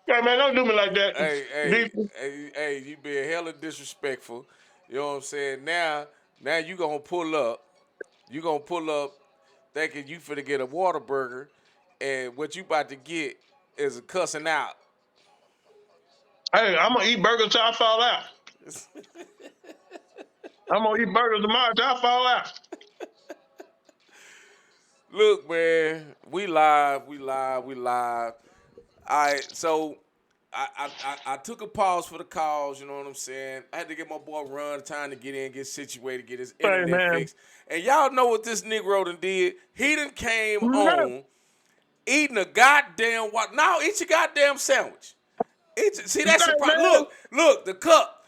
Hey man, don't do me like that. Hey, hey, Decent. hey, you being hella disrespectful. You know what I'm saying? Now you gonna pull up. You gonna pull up thinking you finna get a water burger, and what you about to get is a cussing out. Hey, I'm gonna eat burgers till I fall out. I'm gonna eat burgers tomorrow till I fall out. Look, man, we live, we live, we live. All right, so I took a pause for the calls. You know what I'm saying? I had to get my boy Run time to get in, get situated, get his Hey internet man, fixed. And y'all know what this Negro done did? He done came no, on eating a goddamn what? Now eat your goddamn sandwich. See, hey that's your problem. man, Look, the cup.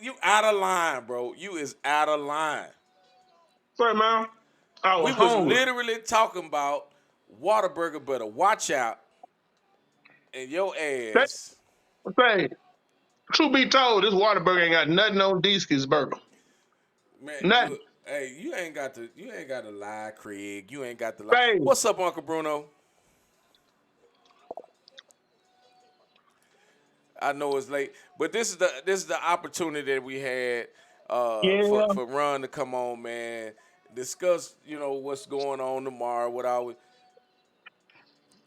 You out of line, bro. You is out of line. hey man. I We was was hungry. literally talking about Whataburger better watch out and your That, ass. say, truth be told, this Whataburger ain't got nothing on Deeski's burger. Man, Nothing. look, hey, you ain't got to lie, Craig. You ain't got to lie. Hey, What's up, Uncle Bruno? I know it's late, but this is the opportunity that we had for yeah, for Ron to come on, man. Discuss, what's going on tomorrow. What I would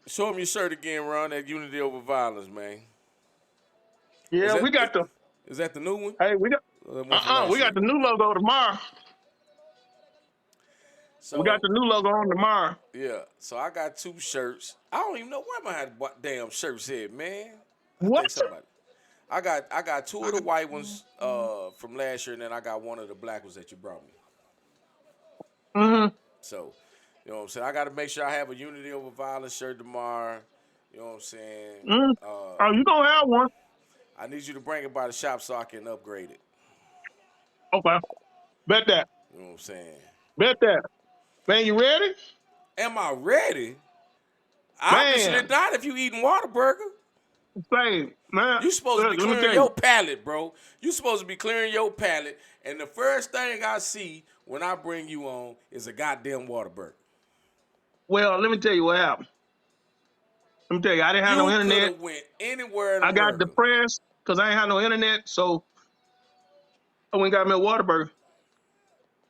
show him your shirt again, Ron. That unity over violence, man. Is yeah, that we is, got the, is that the new one? hey, we got, Or that one from we last got year. the new logo tomorrow. We got So the new logo on tomorrow. yeah, so I got two shirts. I don't even know where my damn shirts at, man. I What? think somebody. I got two of the white ones from last year, and then I got one of the black ones that you brought me. Mm-hmm. So, you know what I'm saying? I got to make sure I have a Unity over Violence shirt tomorrow. You know what I'm saying? Mm. Uh, Oh, you gonna have one? I need you to bring it by the shop so I can upgrade it. Okay. Bet that. You know what I'm saying? Bet that. Man, you ready? Am I ready? Obviously Man, not if you eating Whataburger. say, man, You supposed to be let me clearing tell you. your palate, bro. You supposed to be clearing your palate. And the first thing I see when I bring you on is a goddamn Whataburger. Well, let me tell you what happened. Let me tell you, I didn't have no You could internet. have went anywhere in I got America. depressed because I ain't had no internet, so I went and got me a Whataburger.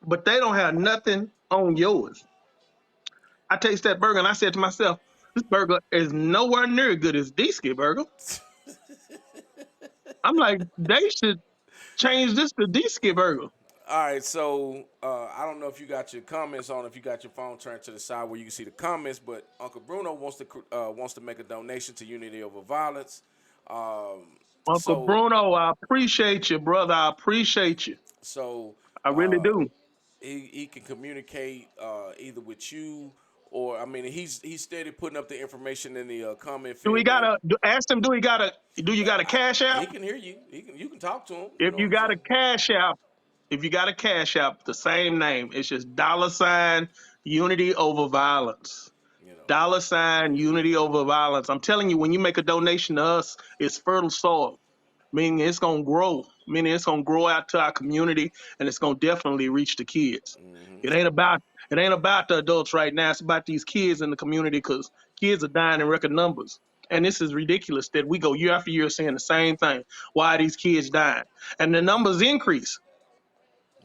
But they don't have nothing on yours. I taste that burger and I said to myself, this burger is nowhere near as good as Disky burger. I'm like, they should change this to Disky burger. All right, so I don't know if you got your comments on, if you got your phone turned to the side where you can see the comments, but Uncle Bruno wants to make a donation to Unity Over Violence. Um, Uncle so Bruno, I appreciate you, brother. I appreciate you. so I really uh, do. he can communicate either with you or I mean he's steady putting up the information in the comment Do we field, man. gotta ask him? Do you got a cash He app? can hear you. You can talk to him. You If know what you I'm got a saying? cash app, if you got a cash app, the same name. It's just $ unity over violence. You know. $unity over violence. I'm telling you, when you make a donation to us, it's fertile soil. Meaning it's gonna grow. Meaning it's gonna grow out to our community, and it's gonna definitely reach the kids. It ain't about it ain't about the adults right now. It's about these kids in the community because kids are dying in record numbers. And this is ridiculous that we go year after year saying the same thing. Why are these kids dying? And the numbers increase.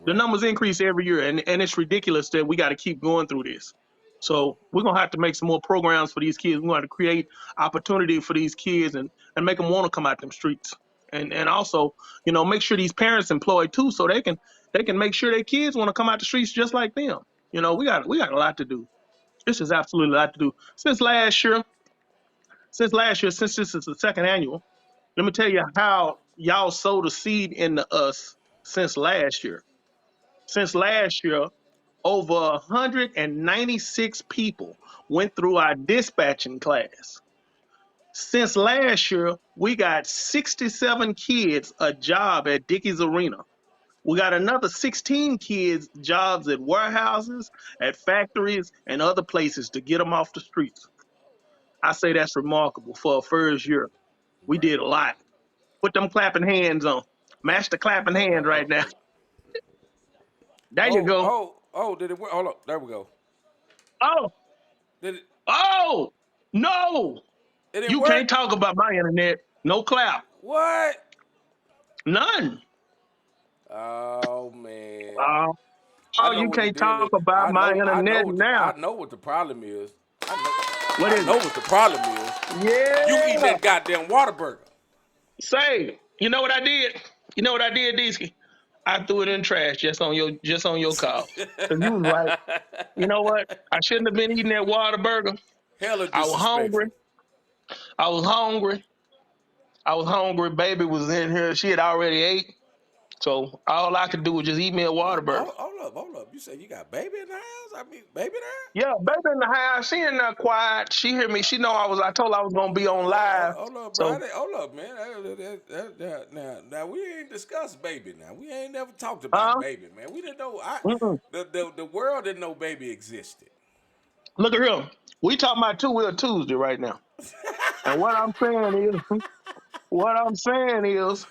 The Right. numbers increase every year, and it's ridiculous that we got to keep going through this. So we're gonna have to make some more programs for these kids. We're gonna have to create opportunity for these kids and make them want to come out them streets. And also, make sure these parents employed too, so they can make sure their kids want to come out the streets just like them. We got a lot to do. This is absolutely a lot to do. Since this is the second annual, let me tell you how y'all sowed a seed into us since last year. Since last year, over 196 people went through our dispatching class. Since last year, we got 67 kids a job at Dickies Arena. We got another 16 kids jobs at warehouses, at factories, and other places to get them off the streets. I say that's remarkable for a first year. We Right. did a lot. Put them clapping hands on. Match the clapping hands right now. There you Oh, go. oh, oh, did it work? Hold up. There we go. Oh, Did it? oh! No, It didn't you work. can't talk about my internet. No clap. What? None. Oh man. Uh, I oh, know you what the can't deal talk is. about I my know. I know internet what the. now. I know what the problem is. I What know. I is know it? what the problem is. You eating Yeah. that goddamn water burger. Say, you know what I did? You know what I did, Disky? I threw it in the trash just on your call. Cause you was right. You know what? I shouldn't have been eating that water burger. Hella I was hungry. disrespectful. I was hungry. I was hungry. Baby was in here. She had already ate. So all I could do was just eat me a water burger. Hold up. You said you got baby in the house? I mean, baby there? Yeah, baby in the house. She in there quiet. She hear me. She know I told her I was gonna be on live. Hold up, bro. So Hold up, man. Now we ain't discussed baby. Now we ain't never talked about huh? baby, man. We didn't know. Mm-mm. The world didn't know baby existed. Look at him. We talking about Two Wheel Tuesday right now. And what I'm saying is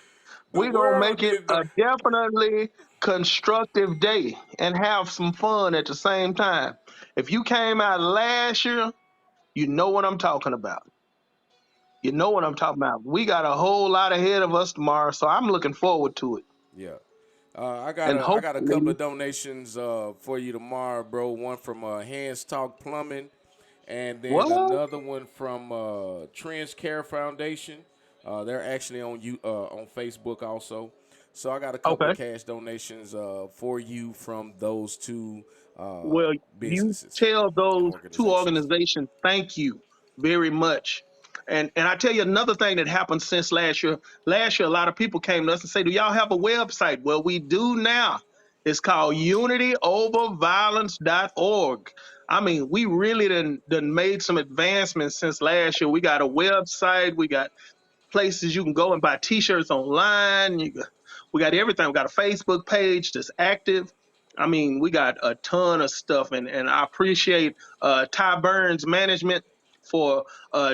The we gonna world make it didn't know. a definitely constructive day and have some fun at the same time. If you came out last year, you know what I'm talking about. You know what I'm talking about. We got a whole lot ahead of us tomorrow, so I'm looking forward to it. Yeah. And I got a couple hopefully, of donations for you tomorrow, bro. One from Hands Talk Plumbing, and then what? another one from Trends Care Foundation. They're actually on Facebook also. So I got a couple of Okay. cash donations for you from those two Well, you businesses tell and those two organizations. organizations thank you very much. And I tell you another thing that happened since last year. Last year, a lot of people came to us and say, "Do y'all have a website?" Well, we do now. It's called unityoverviolence.org. I mean, we really done made some advancements since last year. We got a website. We got places you can go and buy T-shirts online. We got everything. We got a Facebook page that's active. I mean, we got a ton of stuff, and I appreciate Ty Burns Management for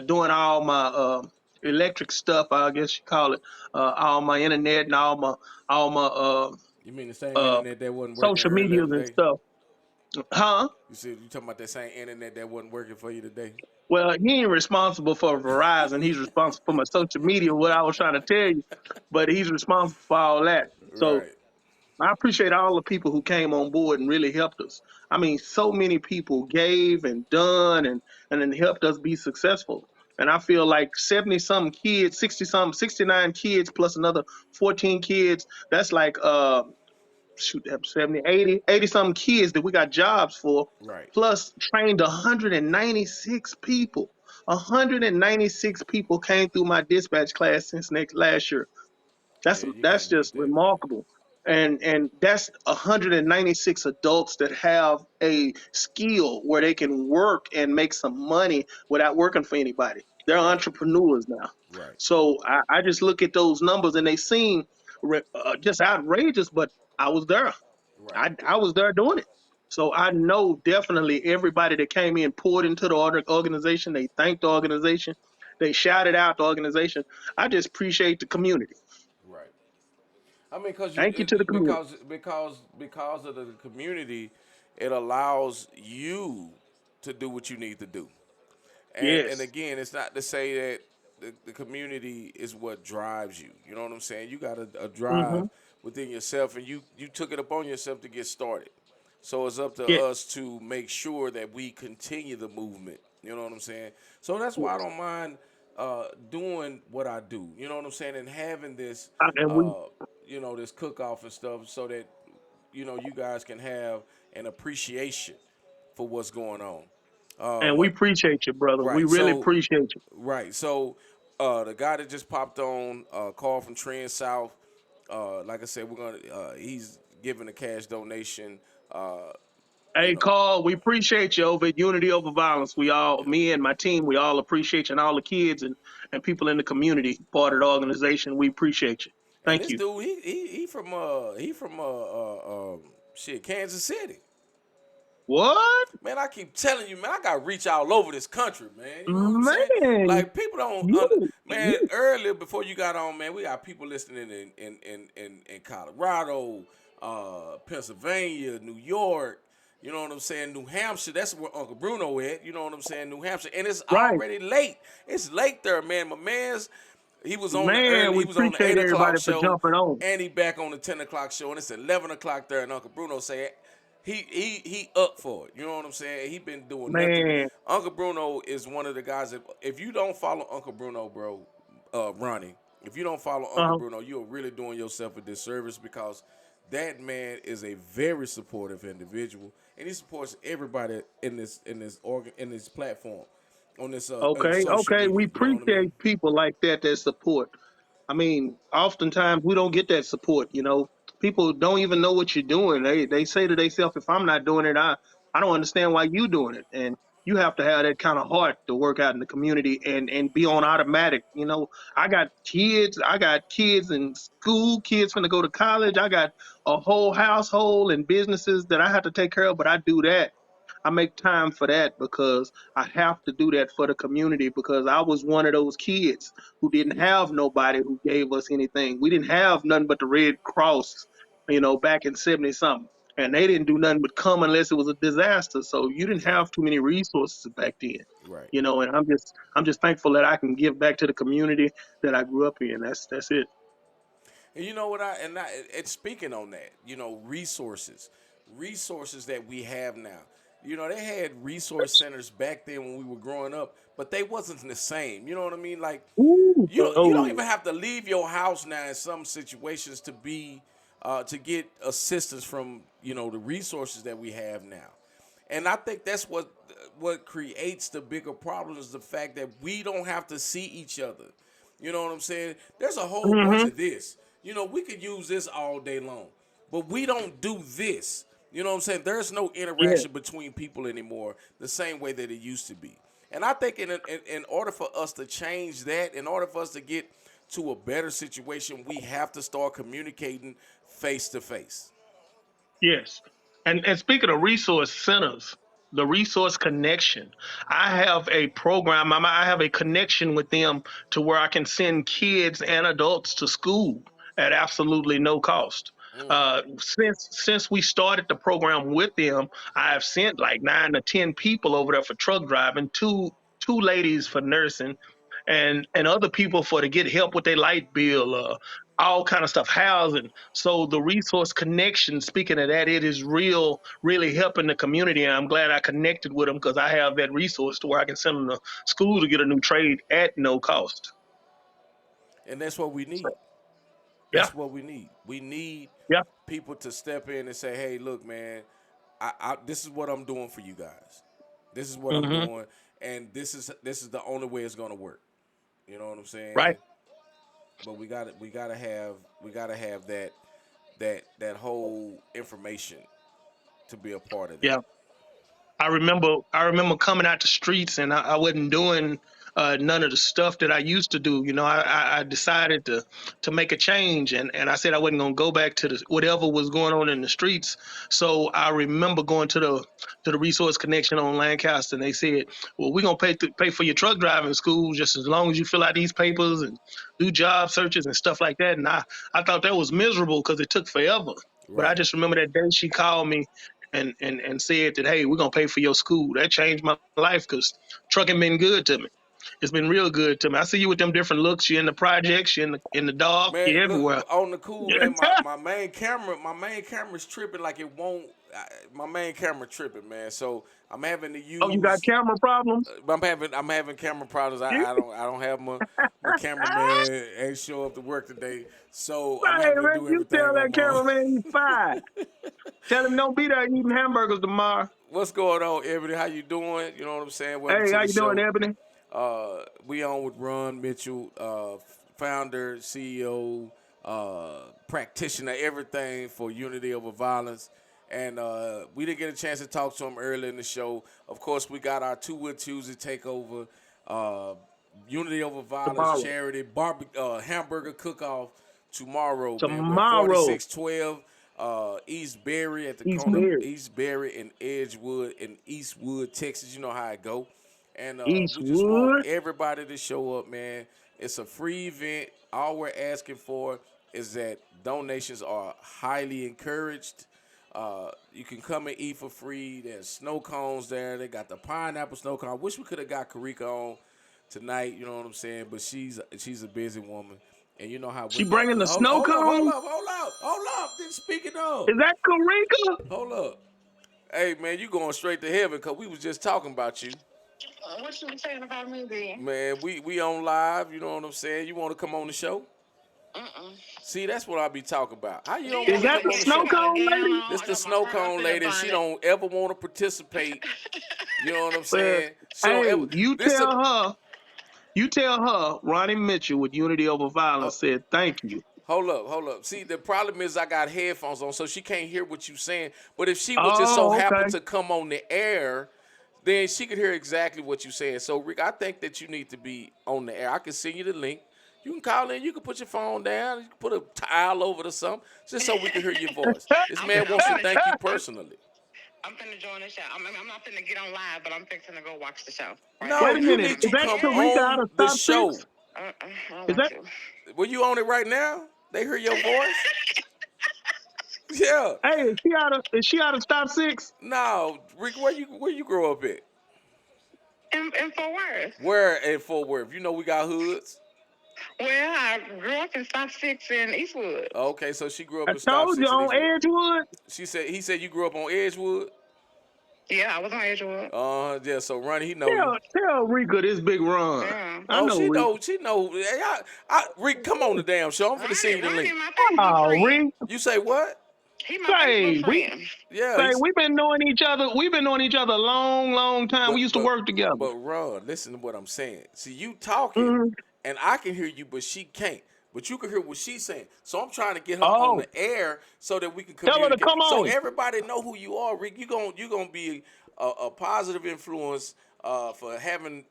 doing all my electric stuff. I guess you call it all my internet and all my You mean the same uh, internet that wasn't working social earlier medias and today? stuff, huh? You said you talking about that same internet that wasn't working for you today? Well, he ain't responsible for Verizon. He's responsible for my social media. What I was trying to tell you, but he's responsible for all that. So Right, I appreciate all the people who came on board and really helped us. I mean, so many people gave and done and then helped us be successful. And I feel like 70 something kids, 60 something, 69 kids plus another 14 kids. That's like shoot, 70, 80, 80 something kids that we got jobs for, right. plus trained 196 people. 196 people came through my dispatch class since next last year. Yeah, you That's can't beat just that. remarkable. And that's 196 adults that have a skill where they can work and make some money without working for anybody. They're Right, entrepreneurs now. right, So I just look at those numbers and they seem just outrageous, but I was there. right, I was there doing it. So I know definitely everybody that came in poured into the organization. They thanked the organization. They shouted out the organization. I just appreciate the community. right. I mean, cause you Thank you to the community. because of the community, it allows you to do what you need to do. And Yes. again, it's not to say that the community is what drives you. You know what I'm saying? You got a drive Hmm. within yourself, and you took it upon yourself to get started. So it's up to Yes. us to make sure that we continue the movement. You know what I'm saying? So that's why I Yes. don't mind doing what I do. You know what I'm saying? And having this, And we uh, this cook off and stuff, so that you guys can have an appreciation for what's going on. we What appreciate you, brother. We Right. really So appreciate you. right. So the guy that just popped on, call from Trend South. Like I said, we're gonna. He's giving a cash donation. Uh, you Hey, know, Carl, we appreciate you over at Unity Over Violence. We all, me and my team, we all appreciate you, and all the kids and people in the community, part of the organization. We appreciate you. and Thank this you. dude, he from shit, Kansas City. What? Man, I keep telling you, man, I got to reach all over this country, man. You know what I'm saying? Man, Like people don't, man. you, Earlier before you got on, man, we got people listening in Colorado, Pennsylvania, New York. You know what I'm saying? New Hampshire, that's where Uncle Bruno at. You know what I'm saying? New Hampshire, and it's Right. already late. It's late there, man. My man's Man, He we was on the appreciate 8 o'clock everybody for show, jumping on. and he back on the 10 o'clock show, and it's 11 o'clock there. And Uncle Bruno said he up for it. You know what I'm saying? He been doing nothing. Man, Uncle Bruno is one of the guys that if you don't follow Uncle Bruno, bro, Ronnie, if you don't follow Uncle uh, Bruno, you're really doing yourself a disservice because that man is a very supportive individual, and he supports everybody in this platform, on this in okay, social okay. We media. You know what I mean? appreciate people like that support. I mean, oftentimes we don't get that support. People don't even know what you're doing. They say to themselves, if I'm not doing it, I don't understand why you doing it. And you have to have that kind of heart to work out in the community and be on automatic. I got kids in school, kids finna go to college. I got a whole household and businesses that I have to take care of, but I do that. I make time for that because I have to do that for the community because I was one of those kids who didn't have nobody who gave us anything. We didn't have nothing but the Red Cross, back in 70 something. And they didn't do nothing but come unless it was a disaster. So you didn't Right, have too many resources back then. right. And I'm just thankful that I can give back to the community that I grew up in. That's it. And you know what and speaking on that, resources that we have now. They had resource centers back then when we were growing up, but they wasn't the same. You know what I mean? Like Ooh, you don't oh, even have to leave your house now in some situations to get assistance from the resources that we have now. And I think that's what creates the bigger problem is the fact that we don't have to see each other. You know what I'm saying? There's a whole bunch mm-hmm. of this. We could use this all day long, but we don't do this. You know what I'm saying? There's no Yeah. interaction between people anymore the same way that it used to be. And I think in order for us to change that, in order for us to get to a better situation, we have to start communicating face to face. Yes. And speaking of resource centers, the resource connection, I have a program, I have a connection with them to where I can send kids and adults to school at absolutely no cost. Since we started the program with them, I have sent like 9 to 10 people over there for truck driving, two ladies for nursing, and other people for to get help with their light bill, all kind of stuff, housing. So the resource connection, speaking of that, it is really helping the community. And I'm glad I connected with them because I have that resource to where I can send them to school to get a new trade at no cost. And that's what we So need. yeah, That's what we need. We need yeah, people to step in and say, "Hey, look, man, this is what I'm doing for you guys. This is what I'm hmm, doing, and this is the only way it's gonna work." You know what I'm right, saying? But we gotta have that whole information to be a part of yeah. that. I remember coming out the streets and I wasn't doing none of the stuff that I used to do. I decided to make a change and I said I wasn't gonna go back to whatever was going on in the streets. So I remember going to the Resource Connection on Lancaster and they said, well, we're gonna pay for your truck driving school just as long as you fill out these papers and do job searches and stuff like that. And I thought that was miserable because it took forever. But I Right. just remember that day she called me and said that, hey, we're gonna pay for your school. That changed my life because trucking been good to me. It's been real good to me. I see you with them different looks. You're in the projects, you're in the dark, Man, you're look everywhere. on the cool, man. My main camera's tripping like it won't. My main camera tripping, man. So I'm having to Oh, you got use. camera problems? I'm having camera problems. I don't have my cameraman ain't show up to work today, so I'm Hey having to man, do you tell everything on that my own. cameraman he's fine. Tell him don't be there eating hamburgers tomorrow. What's going on, Ebony? How you doing? You know what I'm saying? Welcome Hey, to how the you doing, show. Ebony? We on with Ron Mitchell, founder, CEO, practitioner, everything for Unity Over Violence. And we didn't get a chance to talk to him earlier in the show. Of course, we got our Two Wood Tuesday takeover, uh, Unity Over Violence Tomorrow. charity hamburger cook-off tomorrow, man. We're at Tomorrow. 4612 East Berry at the He's corner of married. East Berry and Edgewood in Eastwood, Texas. You know how it go. And we just want Eastwood. everybody to show up, man. It's a free event. All we're asking for is that donations are highly encouraged. You can come and eat for free. There's snow cones there. They got the pineapple snow cone. I wish we could have got Karika on tonight. You know what I'm saying? But she's a busy woman, and you know how She we. bringing the snow cone. Hold up. Then speaking of, Is that Karika? hold up. Hey man, you going straight to heaven because we was just talking about you. What you saying about me, then? Man, we on live. You know what I'm saying? You want to come on the show? Mm-mm. See, that's what I be talking about. How you don't Yeah, Is want to that come the on the you snow show? got a cone gown lady? on. This I the got my snow cone frosted lady. She bonnet. don't ever want to participate. You know what I'm Well, saying? She don't hey, ever. This a you tell her, Ronnie Mitchell with Unity Over uh, Violence said, thank you. hold up. See, the problem is I got headphones on, so she can't hear what you saying. But if she was just so Oh, happen okay. to come on the air, then she could hear exactly what you're saying. So Rick, I think that you need to be on the air. I can send you the link. You can call in. You can put your phone down. You can put a tile over it or something, just so we can hear your voice. This man I'm wants to finna, thank you personally. I'm finna join the show. I'm not finna get on live, but I'm fixing to go watch the show right No, Wait now. a you minute. need Is to that come Yeah. Karika out on of the Stop show. Six? I don't Is want that? to. Were you on it right now? They hear your voice? Yeah. Hey, is she out of Stop Six? No, Rick, where you grow up at? In Fort Worth. Where in Fort Worth? You know we got hoods. Well, I grew up in South Six in Eastwood. Okay, so she grew up I in Stop told you Six in on Eastwood. Edgewood. He said you grew up on Edgewood. Yeah, I was on Edgewood. Yeah. So Ronnie, he know you. Tell Rika this big run. Yeah. I Oh, know she Rika. know. She know. Hey, Rick, come on the damn show. I'm finna send you the Ronnie, link. my Facebook Oh, friend. Rika. You say what? He my Say, Facebook friend. Yeah. say we've been knowing each other. We've been knowing each other a long, long time. We But used to but work together. but Ron, listen to what I'm saying. See, you talking, Mhm. and I can hear you, but she can't. But you can hear what she's saying. So I'm trying to get her on Oh, the air so that we can tell her to communicate. come So on. everybody know who you are, Rick. You gonna be a positive influence for having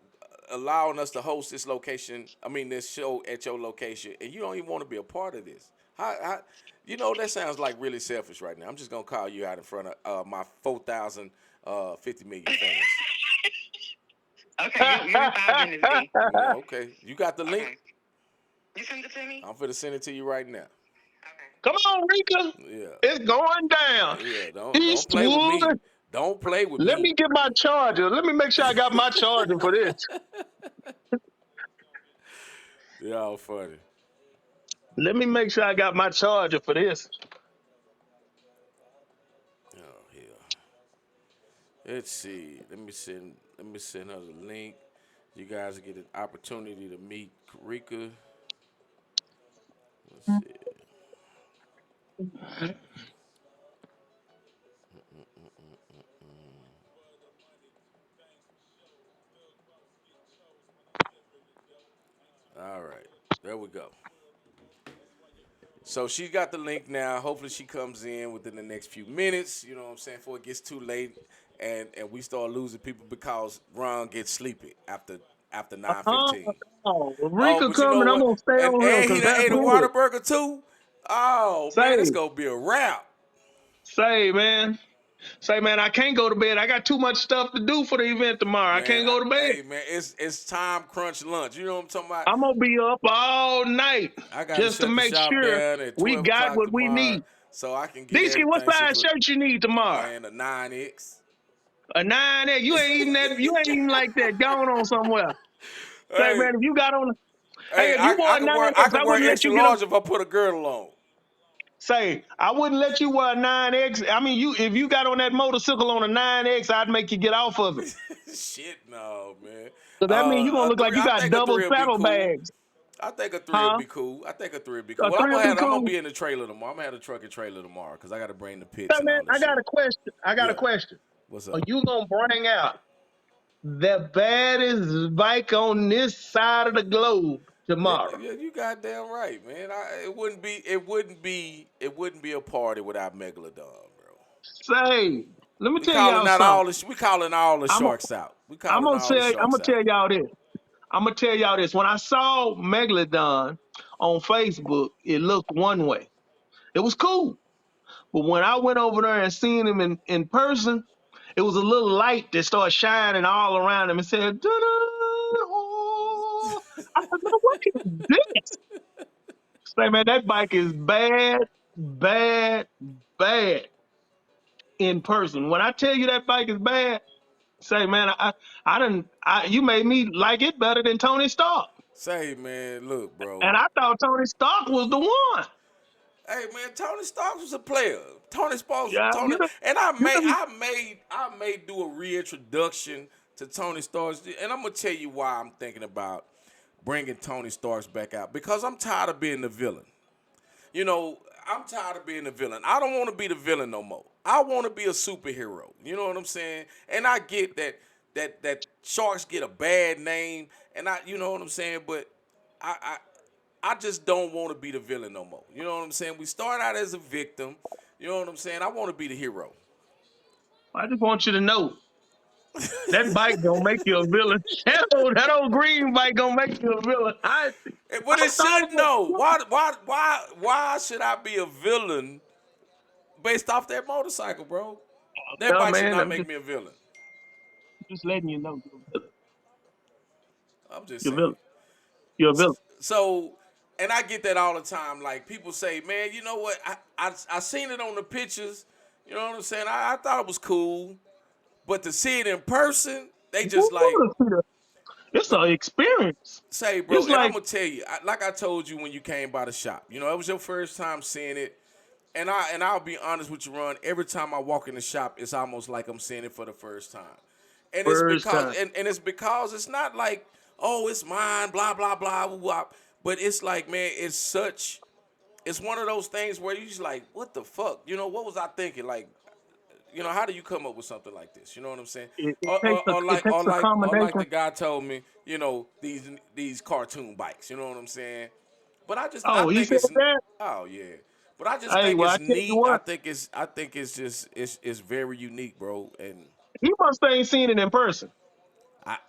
allowing us to host this location. I mean this show at your location, and you don't even want to be a part of this. That sounds like really selfish right now. I'm just gonna call you out in front of my 4,000 50 million fans. Okay, give me 5 minutes, D. Yeah, okay. You got the link? Okay. You send it to me? I'm finna send it to you right now. Okay. Come on, Rika. Yeah. It's going down. Yeah. Don't play with me. Eastwood. Don't play with Let me. me get my charger. Let me make sure I got my charger for this. Y'all funny. Let me make sure I got my charger for this. Oh hell. Let's see. Let me send her the link. You guys get an opportunity to meet Karika. Let's see. All right. There we go. So she got the link now. Hopefully she comes in within the next few minutes. You know what I'm saying? Before it gets too late and we start losing people because Ron gets sleepy after Oh, 9:15. if Oh, Rika but you know coming, I'm what? gonna stay And on here and he because done that's ate a good. Whataburger too. Oh man, it's Say, gonna be a wrap. say, man. Say, man, I can't go to bed. I got too much stuff to do for the event tomorrow. I Man, can't go to bed. hey man, it's time crunch lunch. You know what I'm talking about? I'm gonna be up all night I gotta just to shut the make shop sure down at we 12 got o'clock what we tomorrow need. so I can get DC, what everything she size put. shirt you need tomorrow? Man, a 9X. A 9X. You ain't eating that. You ain't eating like that. Going on somewhere. Say, Hey, man, if you got on, hey, hey, if you I wore a can nine wear I X, I can wear wouldn't let extra you get on. large if I put a girdle on. Say, I wouldn't let you wear a 9X. I mean, if you got on that motorcycle on a 9X, I'd make you get off of it. Shit, no, man. Cause that means you're gonna A look like three. you I got think a double three will be cool. saddlebags, I think a three will huh? be cool. I think a three will be A cool. Well, three will be I'm gonna cool. be in the trailer tomorrow. I'm gonna have a truck and trailer tomorrow because I gotta bring the Say, pits and man, all that I got shit. a question. I got a Yeah. question. What's Are up? you gonna bring out the baddest bike on this side of the globe Yeah, tomorrow? yeah, you goddamn right, man. It wouldn't be a party without Megalodon, bro. Say, let me We tell calling y'all out something. all the we calling all the I'm gonna, sharks out. We I'm calling gonna all the tell, I'm sharks gonna out. tell y'all this. I'm gonna tell y'all this. When I saw Megalodon on Facebook, it looked one way. It was cool. But when I went over there and seen him in person, it was a little light that started shining all around him and said, "Da-da-oh." I said, man, what is this? Say, man, that bike is bad, bad, bad. in person. When I tell you that bike is bad, say, man, you made me like it better than Tony Stark. Say, man, look, bro. And I thought Tony Stark was the one. Hey, man, Tony Stark was a player. Tony Stark, Yeah, Tony, and you know, I may do a reintroduction to Tony Stark, and I'm gonna tell you why I'm thinking about bringing Tony Stark back out because I'm tired of being the villain. You know, I'm tired of being the villain. I don't want to be the villain no more. I want to be a superhero. You know what I'm saying? And I get that sharks get a bad name, and you know what I'm saying. But I I just don't want to be the villain no more. You know what I'm saying? We start out as a victim. You know what I'm saying? I want to be the hero. I just want you to know that bike gonna make you a villain. That old green bike gonna make you a villain. But I it thought it should was, know. Why should I be a villain based off that motorcycle, bro? That yeah, bike should man. not I'm make me a villain. just letting you know you're a villain. I'm just You're a saying. villain. You're a villain. So, and I get that all the time. Like people say, man, you know what? I seen it on the pictures. You know what I'm saying? I thought it was cool, but to see it in person, they just like It's an experience. say, bro. It's And I'm like gonna tell you, like I told you when you came by the shop. You know, it was your first time seeing it. I'll be honest with you, Ron. Every time I walk in the shop, it's almost like I'm seeing it for the first time. And it's first because time. it's because it's not like, oh, it's mine, blah, blah, blah, blah, blah. But it's like, man, it's one of those things where you just like, what the fuck? You know, what was I thinking? Like, you know, how do you come up with something like this? You know what I'm saying? It takes a it takes Or like accommodation. the guy told me, you know, these cartoon bikes. You know what I'm saying? But I Oh, he think said it's that. oh yeah. But I just Hey, think well, I it's tell you neat. what, I think it's just it's very unique, bro. And he must ain't seen it in person.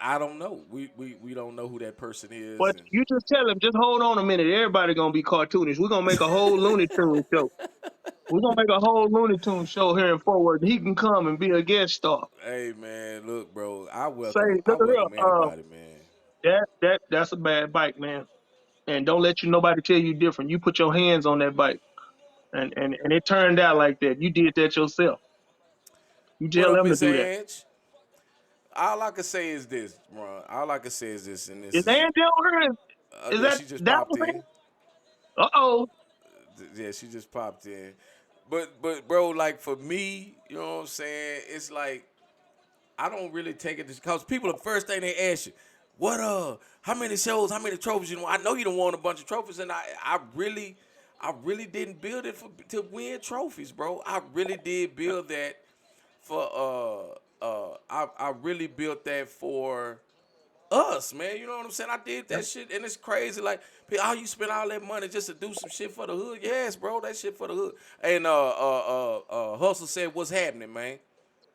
I don't know. We don't know who that person is, But and you just tell him, just hold on a minute. Everybody gonna be cartoonish. We're gonna make a whole Looney Tune show. We're gonna make a whole Looney Tune show here in Forward. He can come and be a guest star. hey man, look, bro, Say, I look at here. welcome anybody, man. That's a bad bike, man. And don't let you nobody tell you different. You put your hands on that bike, and it turned out like that. You did that yourself. You What tell up, them to Miss do that. Ange? All I can say is this, Ron. All I can say is this, and this Is is Angel here? Is yeah, that she just that popped was in. Uh-oh. Yeah, she just popped in. But bro, like for me, you know what I'm saying? It's like I don't really take it because people the first thing they ask you, what how many shows, how many trophies you know? I know you don't want a bunch of trophies, and I really didn't build it to win trophies, bro. I really did build that for I really built that for us, man. You know what I'm saying? I did that shit, and it's crazy. Like, oh, you spent all that money just to do some shit for the hood? Yes, bro, that shit for the hood. And Hustle said, "What's happening, man?"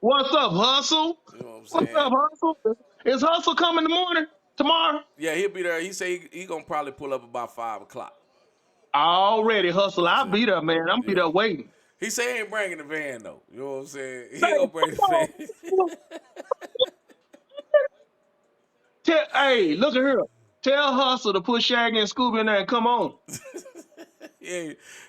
What's up, Hustle? You know what I'm What's saying? up, Hustle? Is Hustle coming in the morning tomorrow? Yeah, he'll be there. He say he gonna probably pull up about 5 o'clock. Already, You Hustle. know what I'm I'll saying? be there, man. I'm be Yeah. there waiting. He say he ain't bringing the van though. You know what I'm saying? He Say, ain't gonna bring the come on. van. Hey, look at here. Tell Hustle to put Shaggy and Scooby in there and come on.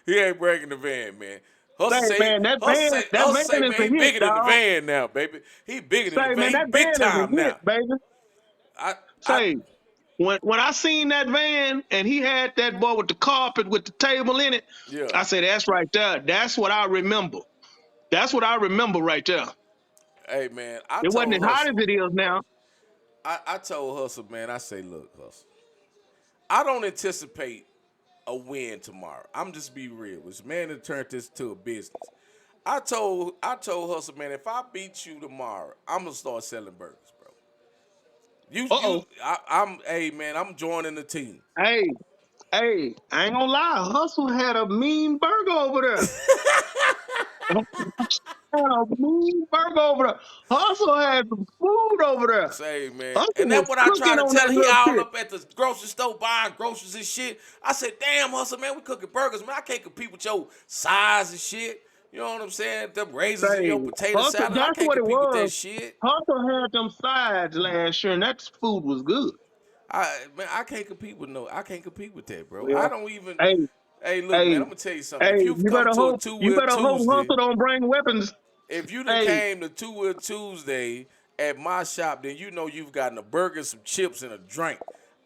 He ain't bringing the van, man. Say, man, that Hustle say, van is man, a he hit, bigger than the dog. van now, baby. He bigger than the Say, van. man, He that big van is a time hit, now. baby. I, I, Say, when I seen that van and he had that boy with the carpet with the table in it, yeah. I said, that's right there. That's what I remember. That's what I remember right there. Hey, man, It wasn't as hot as it is now. I told Hustle, man, I say, look, Hustle, I don't anticipate a win tomorrow. I'm just be real. This man that turned this to a business. I told Hustle, man, if I beat you tomorrow, I'm gonna start selling burgers, bro. Uh-oh. Hey man, I'm joining the team. Hey, hey, I ain't gonna lie. Hustle had a mean burger over there. Had a mean burger over there. Hustle had some food over there. Say, man. Hustle And was that's what I try cooking to on tell that him. He little all pit. up at the grocery store buying groceries and shit. I said, damn, Hustle, man, we cooking burgers, man. I can't compete with your size and shit. You know what I'm saying? Them raisins in Say, your potato Hustle, salad. I that's can't what it compete with that was. shit. Hustle had them sides last year, and that food was good. I can't compete with I can't compete with that, bro. I Yeah. don't even. Hey, Hey, look, man, hey, I'm gonna tell you something. hey, If you come to a two you wheel better hope Tuesday, Hustle don't bring weapons. if you done Hey, came to Two Wheel Tuesday at my shop, then you know you've gotten a burger, some chips, and a drink.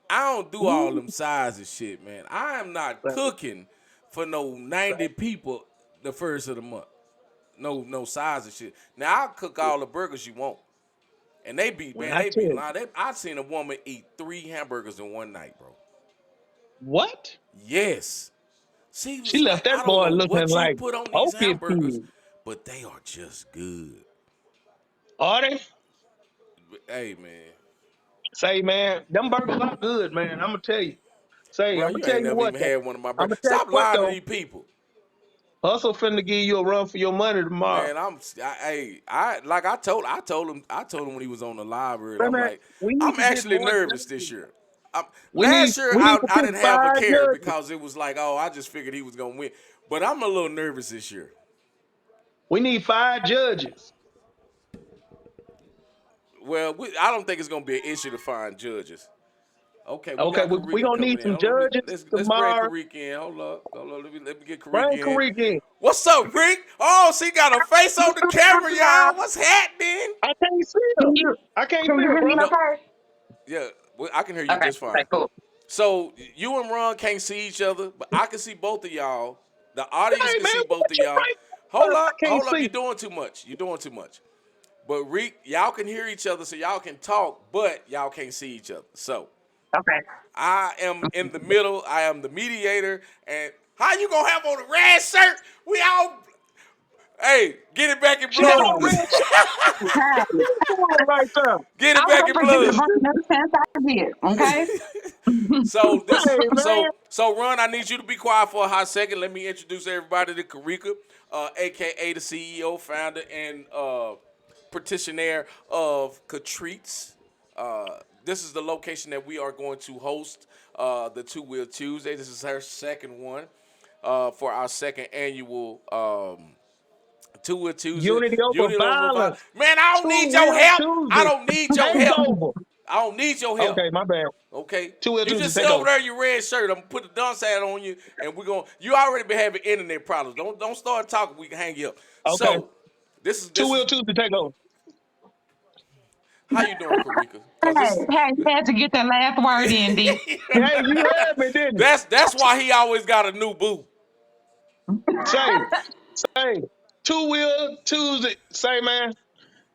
I don't do all ooh, them sides of shit, man. I am not cooking for no 90 people the first of the month. No size of shit. Now I'll cook all the burgers you want. And they be, when man, I they tell be you, lying. I seen a woman eat 3 hamburgers in one night, bro. what? Yes. She She was like, left that I don't boy know looking what you like put on these focus hamburgers, food. but they are just good. Are they? Hey, man. Say, man, them burgers are good, man. I'm gonna tell you. Say, Bro, I'm gonna you tell ain't you never what even though. had one of my I'm burgers. gonna tell you Stop what lying to though. these people. Hustle finna give you a run for your money tomorrow. Man, I told him when he was on the live earlier. Man, I'm man, like, we need I'm to get actually more nervous this judges. year. We need Last year we need to I pick didn't have a 5 care judges. because it was like, oh, I just figured he was gonna win. But I'm a little nervous this year. We need 5 judges. Well, I don't think it's gonna be an issue to find judges. Okay, we Okay, got we Karika gonna coming need in. some Hold on, judges let's bring tomorrow. Karika in. Hold up. Let me get Karika Bring in. Kareem in. What's up, Rick? Oh, she got a face on the camera, y'all. What's happening? I can't see her. Can you I can't can see you her, hear me brother. No, okay? yeah, I can hear you Okay, just okay, fine. cool. So you and Ron can't see each other, but I can see both of y'all. The audience Hey can man, see both what of you y'all. bring Hold us? I up, can't hold up. see. You're doing too much. You're doing too much. But Rick, y'all can hear each other, so y'all can talk, but y'all can't see each other. So Okay. I am in the middle. I am the mediator. And how you gonna have on a red shirt? We all, hey, get it back in She got blood. on red shirt. Hey, What you doing right there? Get I it was back gonna in forget to blood. bring another chance I get. Okay. So this Hey man. so Ron, I need you to be quiet for a hot second. Let me introduce everybody to Karika, aka the CEO, founder, and petitioner of Katreats. This is the location that we are going to host the Two Wheel Tuesday. This is her second one for our second annual Two Wheel Tuesday. Unity over Unit over violence. violence. Man, I don't Two need your wheel help. I Tuesday. don't need your Take help. over. I don't need your help. Okay, my bad. Okay, 2 wheel you Tuesday just sit take over over. there in your red shirt. I'm gonna put the dunce hat on you, and we're gonna. You already been having internet problems. Don't start talking. We can hang you up. Okay. So, this is 2 this wheel is Tuesday take over. how you doing, Karika? Cause Hey, this is hey, you had to get that last word in, D. Hey, you heard me, didn't you? that's why he always got a new boo. Say, say. 2 wheel Tuesday. Say, man,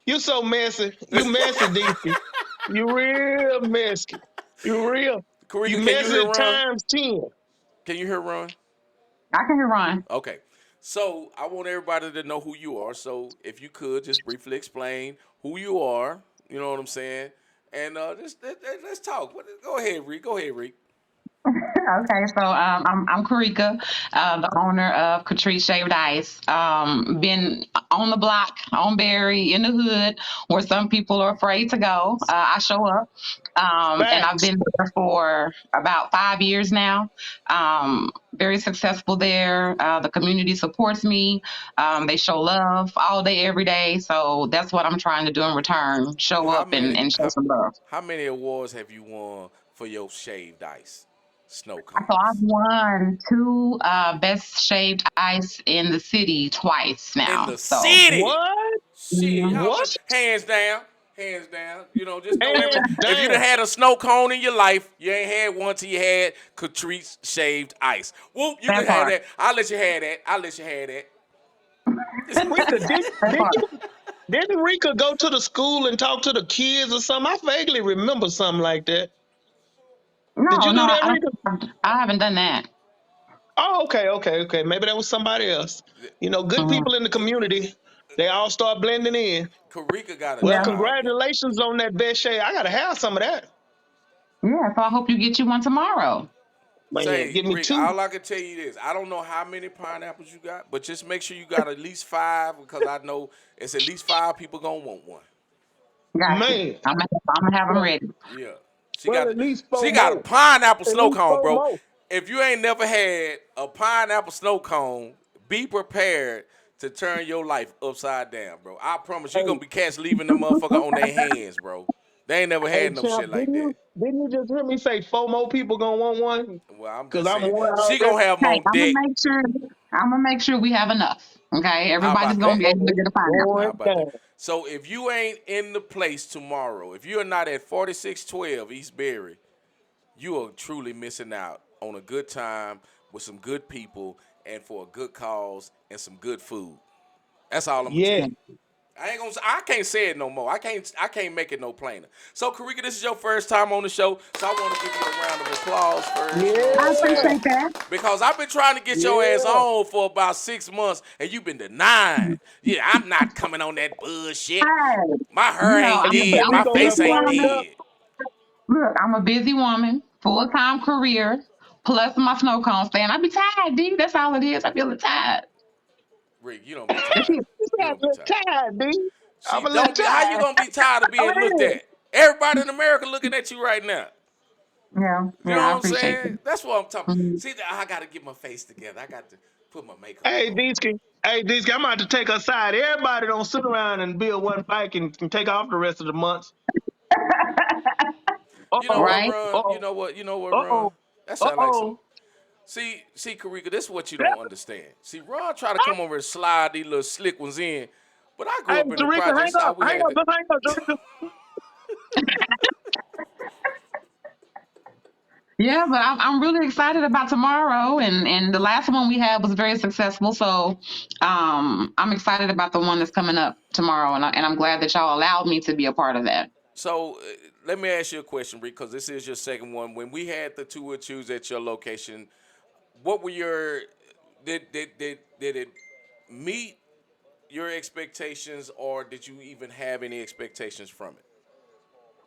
you so messy. You messy, DC. You real messy. You real. You Karika, can you hear messy Ron? times 10. Can you hear Ron? I can hear Ron. Okay. So I want everybody to know who you are. So if you could just briefly explain who you are, you know what I'm saying, and let's talk. Go ahead, Reek. Go ahead, Reek. Okay, so I'm Karika, the owner of Catrice Shaved Ice. Been on the block, on Berry, in the hood, where some people are afraid to go. I show up, and I've Facts. been there for about 5 years now. Very successful there. The community supports me. They show love all day, every day. So that's what I'm trying to do in return: show How up many and show how, some love. how many awards have you won for your shaved ice snow So I've cones won two best shaved ice in the city twice in now. the So city? What? Shit, mhm. y'all What? hands down, hands down. You know, just know Hands if you done down. had a snow cone in your life, you ain't had one till you had Catrice shaved ice. Whoop, you That can have part, that. I'll let you have that. I'll let you have that. Rika, that part. didn't Rika go to the school and talk to the kids or something? I vaguely remember something like that. Did No, you no, do that, Rika? I haven't done that. Oh, okay. Maybe that was somebody else. You know, good Mhm. people in the community, they all start blending in. Karika got a Well, Yeah, job. congratulations on that best shade. I gotta have some of that. yeah. So I hope you get you one tomorrow. Man, Say, give me Rick, two. all I can tell you is I don't know how many pineapples you got, but just make sure you got at least 5 because I know it's at least 5 people gonna want one. Got you. Man, I'm gonna have them well, ready. Yeah. She well, got at least she four got a more. pineapple At snow least cone, four bro. more. If you ain't never had a pineapple snow cone, be prepared to turn your life upside down, bro. I promise you Hey, gonna be cats leaving the motherfucker on their hands, bro. They ain't never hey, had no shit champ, like that. didn't you just hear me say four more people gonna want one? Well, I'm Cause just I'm saying one she already. gonna have them Hey, on deck. I'm gonna make sure we have enough. Okay, How everybody's about gonna that? be able to Uh-oh. get a Going How pineapple. about that? down. So if you ain't in the place tomorrow, if you're not at 4612 East Berry, you are truly missing out on a good time with some good people and for a good cause and some good food. That's all I'm gonna tell Yeah. you. I can't say it no more. I can't make it no plainer. So Karika, this is your first time on the show, so I want to give you a round of applause first. You know what I I'm Yeah. saying? appreciate that. Because I've been trying to get your ass Yeah. on for about 6 months, and you've been denying. Yeah, I'm not coming on that bullshit. Hey, My you hair know, ain't And you dead. said I'm we My a gonna face get busy ain't turned woman. up. dead. Look, I'm a busy woman, full time career, plus my snow cone stand. I be tired, D. That's all it is. I feel tired. Rick, you don't be tired. You You said I'm don't a be little tired. tired, D. I'm See, a little don't be. How you tired. gonna be tired of being looked Oh, at? Everybody in America looking at you right now. yeah, You yeah, know I what I'm appreciate saying? it. That's what I'm talking. Mhm. See, I gotta get my face together. I got to put my makeup Hey, on. Deesky. Hey, Deesky, I'm about to take aside. Everybody don't sit around and build one bike and take off the rest of the months. You know Uh-oh. what, Right? Ron? You Uh-oh. know what? You know what, Ron? Uh-oh. That sound like some. Uh-oh. See, Karika, this is what you don't understand. See, Ron try to come over and slide these little slick ones in, but I grew Hey, up in the Tarika, project hang style. up. We Hang had up. to. Just hang up, Tarika. Yeah, but I'm really excited about tomorrow, and the last one we had was very successful. So, I'm excited about the one that's coming up tomorrow, and I'm glad that y'all allowed me to be a part of that. So let me ask you a question, Rick, because this is your second one. When we had the two or twos at your location, what were your did it meet your expectations, or did you even have any expectations from it?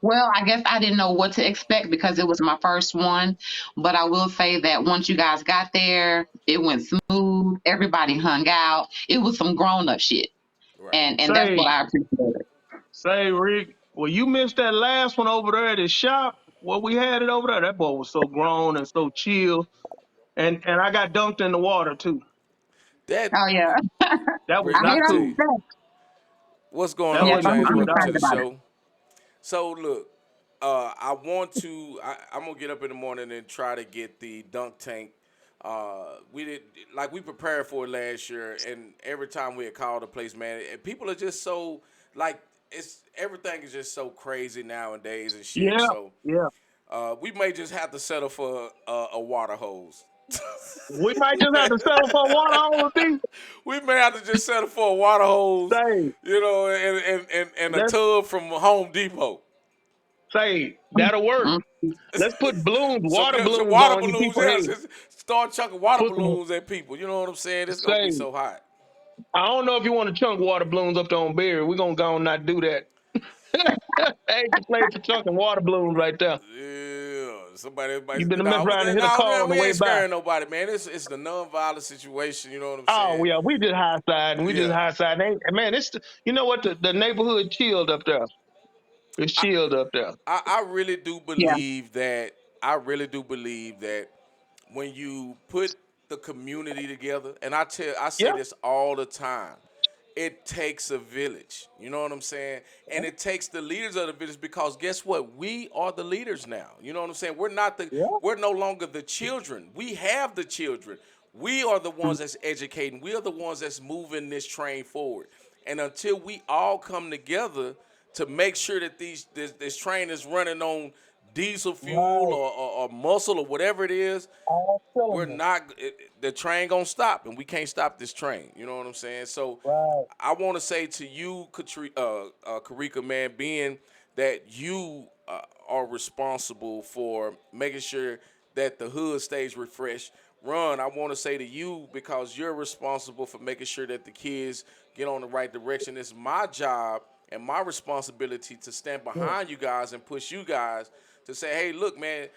Well, I guess I didn't know what to expect because it was my first one. But I will say that once you guys got there, it went smooth. Everybody hung out. It was some grown up shit, Right. and that's Say, what I appreciated. say, Rick, well, you missed that last one over there at his shop. Well, we had it over there. That boy was so grown and so chill. And I got dunked in the water too. That Oh yeah, That was Rick, I let hate me not tell all cool. you the stuff. what's going That on, Yes, wasn't James. I'm cool at Welcome to excited the all. about it. show. So look, I want to. I'm gonna get up in the morning and try to get the dunk tank. We did like we prepared for it last year, and every time we had called the place, man, and people are just so like it's everything is just so crazy nowadays and shit. Yeah, So yeah. we may just have to settle for a water hose. We might just have to settle for water hose, D. We may have to just settle for a water hose, Say, you know, and a let's tub from Home Depot. say that'll work. Mm. Let's put balloons, water Some balloons water on you balloons, people yeah. head. Just start chucking water Put some balloons at people. You know what I'm saying? It's gonna be say. so hot. I don't know if you want to chunk water balloons up there on Berry. We're gonna go and not do that. Ain't the place for chunking water balloons right there. Yeah, somebody. You better mess Nah, around and hit a nah, car man, on the we way ain't by. scaring nobody, man. It's the non-violent situation. You know what I'm Oh saying? yeah, we just high side and we just Yeah. high side. Man, you know what? The neighborhood chilled up there. It's chilled up there. I really do Yeah, believe that. I really do believe that when you put the community together, and I say Yeah, this all the time, it takes a village. You know what I'm saying? And it takes the leaders of the village because guess what? We are the leaders now. You know what I'm saying? yeah. We're no longer the children. We have the children. We are the mm, ones that's educating. We are the ones that's moving this train forward. And until we all come together to make sure that this train is running on diesel fuel Right. or muscle or whatever it is, All we're cylinders. not the train gonna stop, and we can't stop this train. You know what I'm saying? So Right. I want to say to you, Karika, man, being that you are responsible for making sure that the hood stays refreshed. Run, I want to say to you because you're responsible for making sure that the kids get on the right direction. It's my job and my responsibility to stand Yeah. behind you guys and push you guys to say, hey, look, man,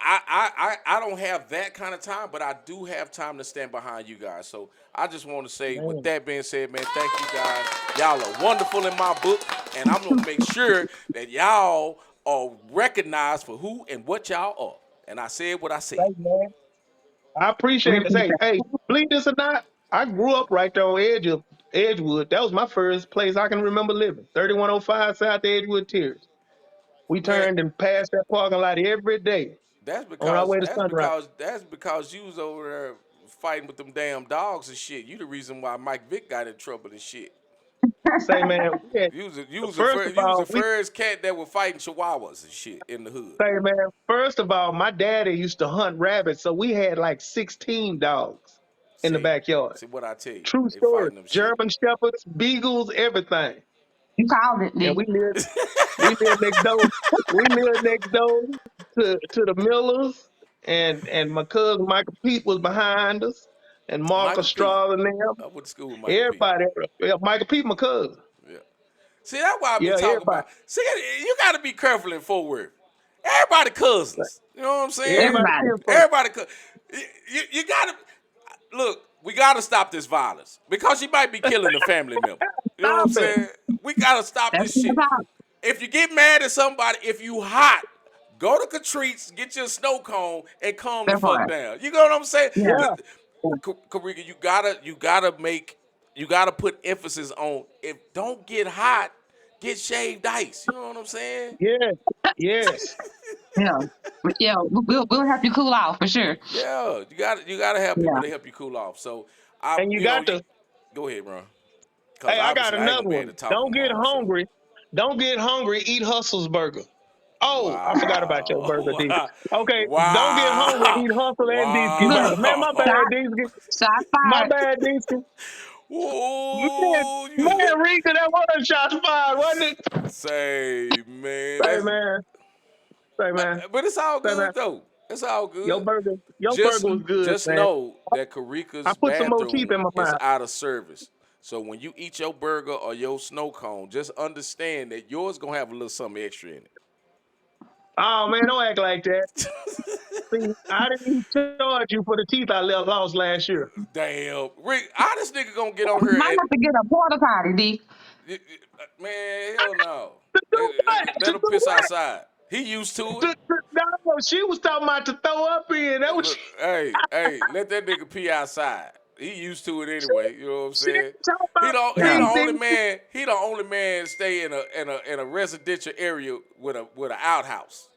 I don't have that kind of time, but I do have time to stand behind you guys. So I just want to say, with Man. that being said, man, thank you guys. Y'all are wonderful in my book, and I'm gonna make sure that y'all are recognized for who and what y'all are. And I said what I said. Thanks, man. I we appreciate it. appreciate Hey, believe this or not, I grew up right there on edge of Edgewood. That was my first place I can remember living. 3105 South Edgewood Terrace. We Man, turned and passed that parking lot every day that's on our because way to that's Sunrise. because that's because you was over there fighting with them damn dogs and shit. You the reason why Mike Vick got in trouble and shit. Say, man, we had, first of You was the all, we first cat that was fighting chihuahuas and shit in the hood. say, man, first of all, my daddy used to hunt rabbits, so we had like 16 dogs in the See, backyard. see what I tell you. True They story. fighting them shit. German shepherds, beagles, everything. You called it, And D. we lived next door. We lived next door to the Millers, and my cousin Michael Pete was behind us, and Marcus Michael P. Straw and them. I went to school with Michael P. Everybody, yeah, Michael Pete, my cousin. Yeah. See, that's why I be Yeah, talking everybody, about. See, you got to be careful in Fort Worth. Everybody cousins. You know what I'm saying? everybody Everybody. kinfolk. Everybody. You got to look. We got to stop this violence because you might be killing a family member. You know what I'm Stop it. saying? We got to stop That's this what shit. it's about. If you get mad at somebody, if you hot, go to Katreats, get your snow cone, and calm the That fuck part. down. You know what I'm saying? Yeah. Yeah, Karika, you gotta put emphasis on if don't get hot, get shaved ice. You know what I'm saying? yes, yes. Yeah. But yeah, we'll help you cool off for sure. Yeah, you gotta have people Yeah. to help you cool off. So I, And you you know, got you to. go ahead, bro. Cause Hey, I got obviously I ain't another gonna be able one. to talk no Don't get more. So hungry. Don't get hungry. Eat Hustle's burger. Oh, I forgot about your burger, D. wow, Okay, don't get hungry. wow, Eat Hustle and Biscuit Look, burger. Man, my wow. bad, shot, Biscuit. shot My fired. bad, Biscuit. Man, Ooh, man, Rika, that was shots fired, wasn't it? say man, Say, that's man. Say, man. but it's all Say, man. good though. It's all good. Your burger was good, Just man. know that I Karika's put some more teeth bathroom in my is mouth. out of service. So when you eat your burger or your snow cone, just understand that yours gonna have a little something extra in Oh, man, don't act like that. it. See, I didn't even charge you for the teeth I lost last year. Damn, Rick, how this nigga gonna get on We here might and have to get a porta potty, D. man, hell no. To do Let, what? To let him do piss what? outside. He used to it. No, she was talking about to throw up in. That was Look, hey, let that nigga pee outside. He used to it anyway. You know what I'm she saying? talking He about don't. He Yeah. the PD. only man. He the only man stay in a residential area with an outhouse.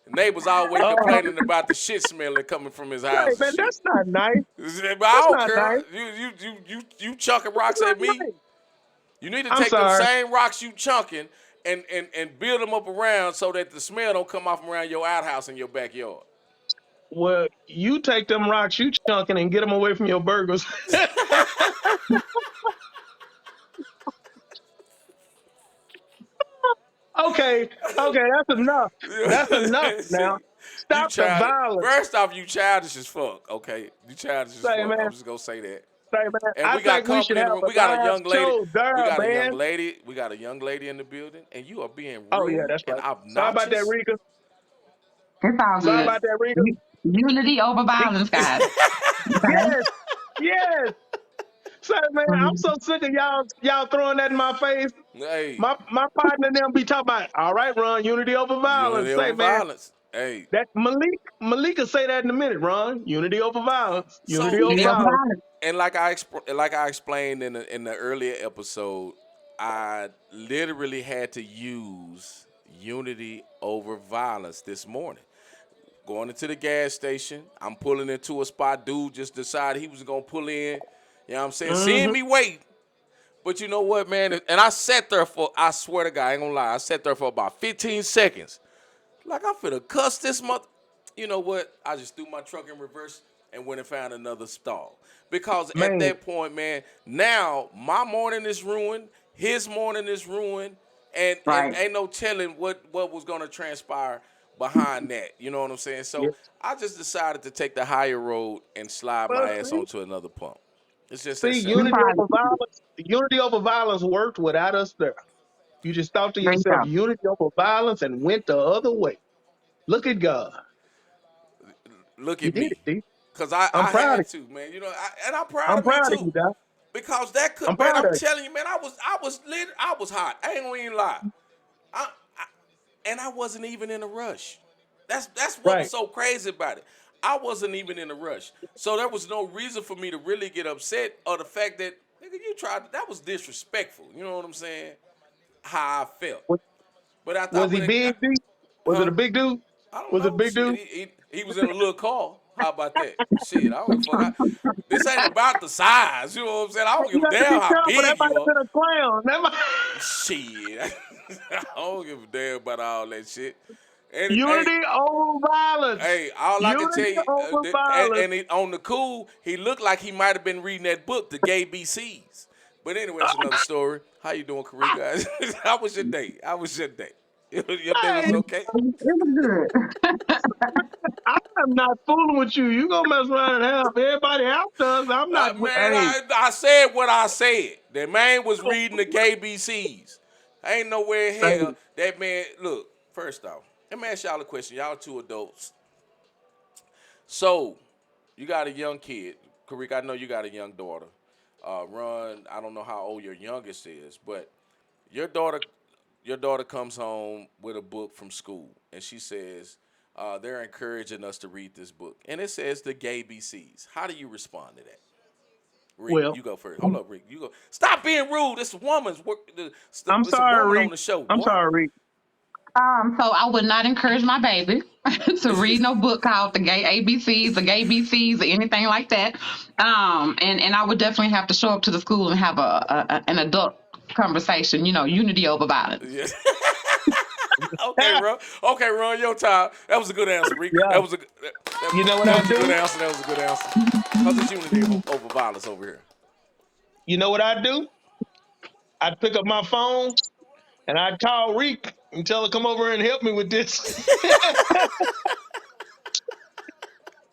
The neighbors always Uh, complaining about the shit smelling coming from his hey, house and man, shit. that's not nice. But I That's don't not care. nice. You chucking That's rocks not at me. nice. You need to I'm take them sorry. same rocks you chunking and build them up around so that the smell don't come off around your outhouse in your backyard. Well, you take them rocks you chunking and get them away from your burgers. Okay, okay, that's enough. That's enough now. See, you Stop the childish. violence. First off, you childish as fuck. Okay, you childish as Say, fuck. man, I'm just gonna say that. say, man, And I we got think we should company in have the room. a We got a live young lady. show We there, got a young man. lady. We got a young lady in the building, and you are being Oh, yeah, rude that's and right. Sorry about that, obnoxious. Rika. It's all Sorry good. about that, Rika. Unity over violence, guys. Okay? Yes, yes. Say, man, I'm Mhm. so sick of y'all throwing that in my face. Hey, My partner and them be talking about, all right, Ron, unity over unity violence. Say, over man, violence. Hey, that Malika say that in a minute, Ron. Unity over violence. Unity so over Unity over and violence. violence. and like I explained in the earlier episode, I literally had to use unity over violence this morning. Going into the gas station, I'm pulling into a spot. Dude just decided he was gonna pull in. You know what I'm saying? Seeing Mm-hmm. me wait. But you know what, man? And I sat there for, I swear to God, I ain't gonna lie, I sat there for about 15 seconds. Like I'm finna cuss this month. You know what? I just threw my truck in reverse and went and found another stall. Because at Man, that point, man, now my morning is ruined, his morning is ruined, and Right. ain't no telling what was gonna transpire behind that. You know what I'm saying? So yes. I just decided to take the higher road and slide Well, my ass onto another pump. It's just that see, simple. We unity probably over violence. Unity over violence worked without us there. You just thought to there you yourself, go. unity over violence, and went the other way. Look at God. Look You at did me. it, D. Cause I, I'm I proud of had to, man. You know, and I'm proud I'm of me proud of too. you, Doc. Because that could, I'm man, proud I'm of you. telling you, man, I was hot. I ain't gonna even lie. I and I wasn't even in a rush. That's what was Right. so crazy about it. I wasn't even in a rush. So there was no reason for me to really get upset or the fact that nigga you tried that was disrespectful. You know what I'm saying? How I felt. Was, But after I was he went, big, D? Was it huh? a big dude? I don't Was it a know. big Shit, dude? he was in a little car. How about that? Shit, I don't give a fuck. This ain't about the size. You know what I'm saying? I don't You give a got to be damn how careful. That big might you have are. been a clown. That might... Shit. I don't give a damn about all that shit. And hey, Unity over violence. hey, all I can tell Unity you, over violence. on the cool, he looked like he might have been reading that book, The Gay BCs. But anyway, that's another story. How you doing, Karika? How was your day? How was your day? Your day was Hey, okay? It was good. I'm not fooling with you. You gonna mess around and have everybody else does. I'm not. Man, Hey, I said what I said. That man was reading the gay BCs. Ain't nowhere in hey, hell that man. Look, first off, let me ask y'all a question. Y'all two adults. So, you got a young kid. Karik, I know you got a young daughter. Run, I don't know how old your youngest is, but your daughter your daughter comes home with a book from school and she says, they're encouraging us to read this book. And it says the gay BCs. How do you respond to that? Rick, well, you go first. Hold up, Rick. You go. Stop being rude. This woman's work. I'm It's a sorry, woman on Reek. the show, I'm boy. sorry, Reek. So I would not encourage my baby to read no book called The Gay ABCs, The Gay BCs, or anything like that. And I would definitely have to show up to the school and have an adult conversation. Unity over violence. Yeah. Okay, Ron. Okay, Ron, your time. That was a good answer, Rick. Yeah. You know what That I was a good do? answer. That was a good answer. Cause it's unity over violence over here. You know what I do? I'd pick up my phone and I'd call Reek and tell her come over and help me with this.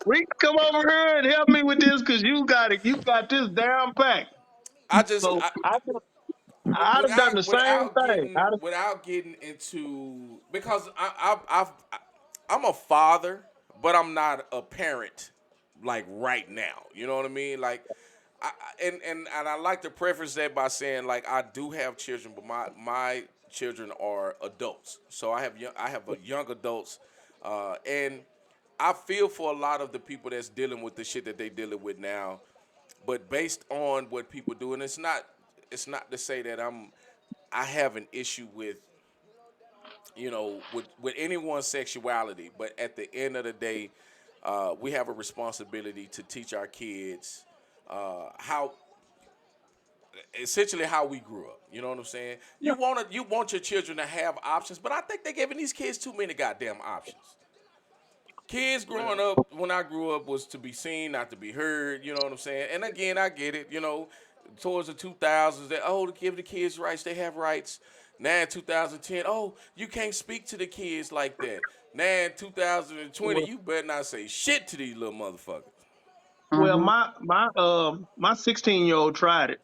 Reek, come over here and help me with this because you got it. You got this down pat. I just So I'd have done the same thing. without getting into because I'm a father, but I'm not a parent like right now. You know what I mean? Like, and I like to preface that by saying like I do have children, but my children are adults. So I have a young adults, and I feel for a lot of the people that's dealing with the shit that they dealing with now. But based on what people do, and it's not to say that I have an issue with with anyone's sexuality, but at the end of the day, we have a responsibility to teach our kids how essentially how we grew up. You know what I'm saying? You want your children to have options, but I think they're giving these kids too many goddamn options. Kids growing Well, up when I grew up was to be seen, not to be heard. You know what I'm saying? And again, I get it. Towards the 2000s, that to give the kids rights, they have rights. Now in 2010, you can't speak to the kids like that. Now in 2020, well, you better not say shit to these little motherfuckers. well, Hmm. my 16-year-old tried it.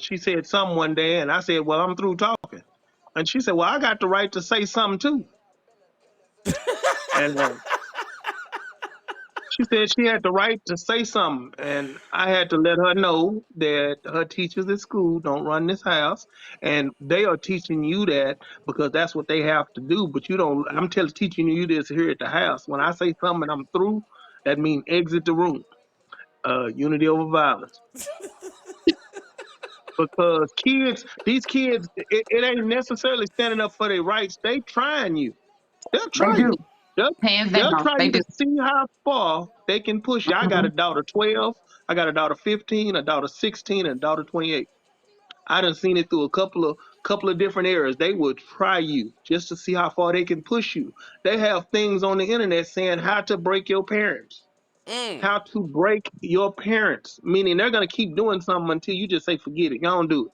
She said something one day, and I said, "Well, I'm through talking." And she said, "Well, I got the right to say something too." And she said she had the right to say something, and I had to let her know that her teachers at school don't run this house, and they are teaching you that because that's what they have to do. But you don't. I'm teaching you this here at the house. When I say something and I'm through, that means exit the room. Unity over violence. Because these kids, it ain't necessarily standing up for their rights. They trying you. They'll They try do. you. They'll, Hands they'll down. try They you do. to see how far they can push you. I got Hmm. a daughter 12, I got a daughter 15, a daughter 16, and a daughter 28. I done seen it through a couple of different eras. They will try you just to see how far they can push you. They have things on the internet saying how to break your parents. Mm. How to break your parents, meaning they're gonna keep doing something until you just say forget it. Y'all don't do it.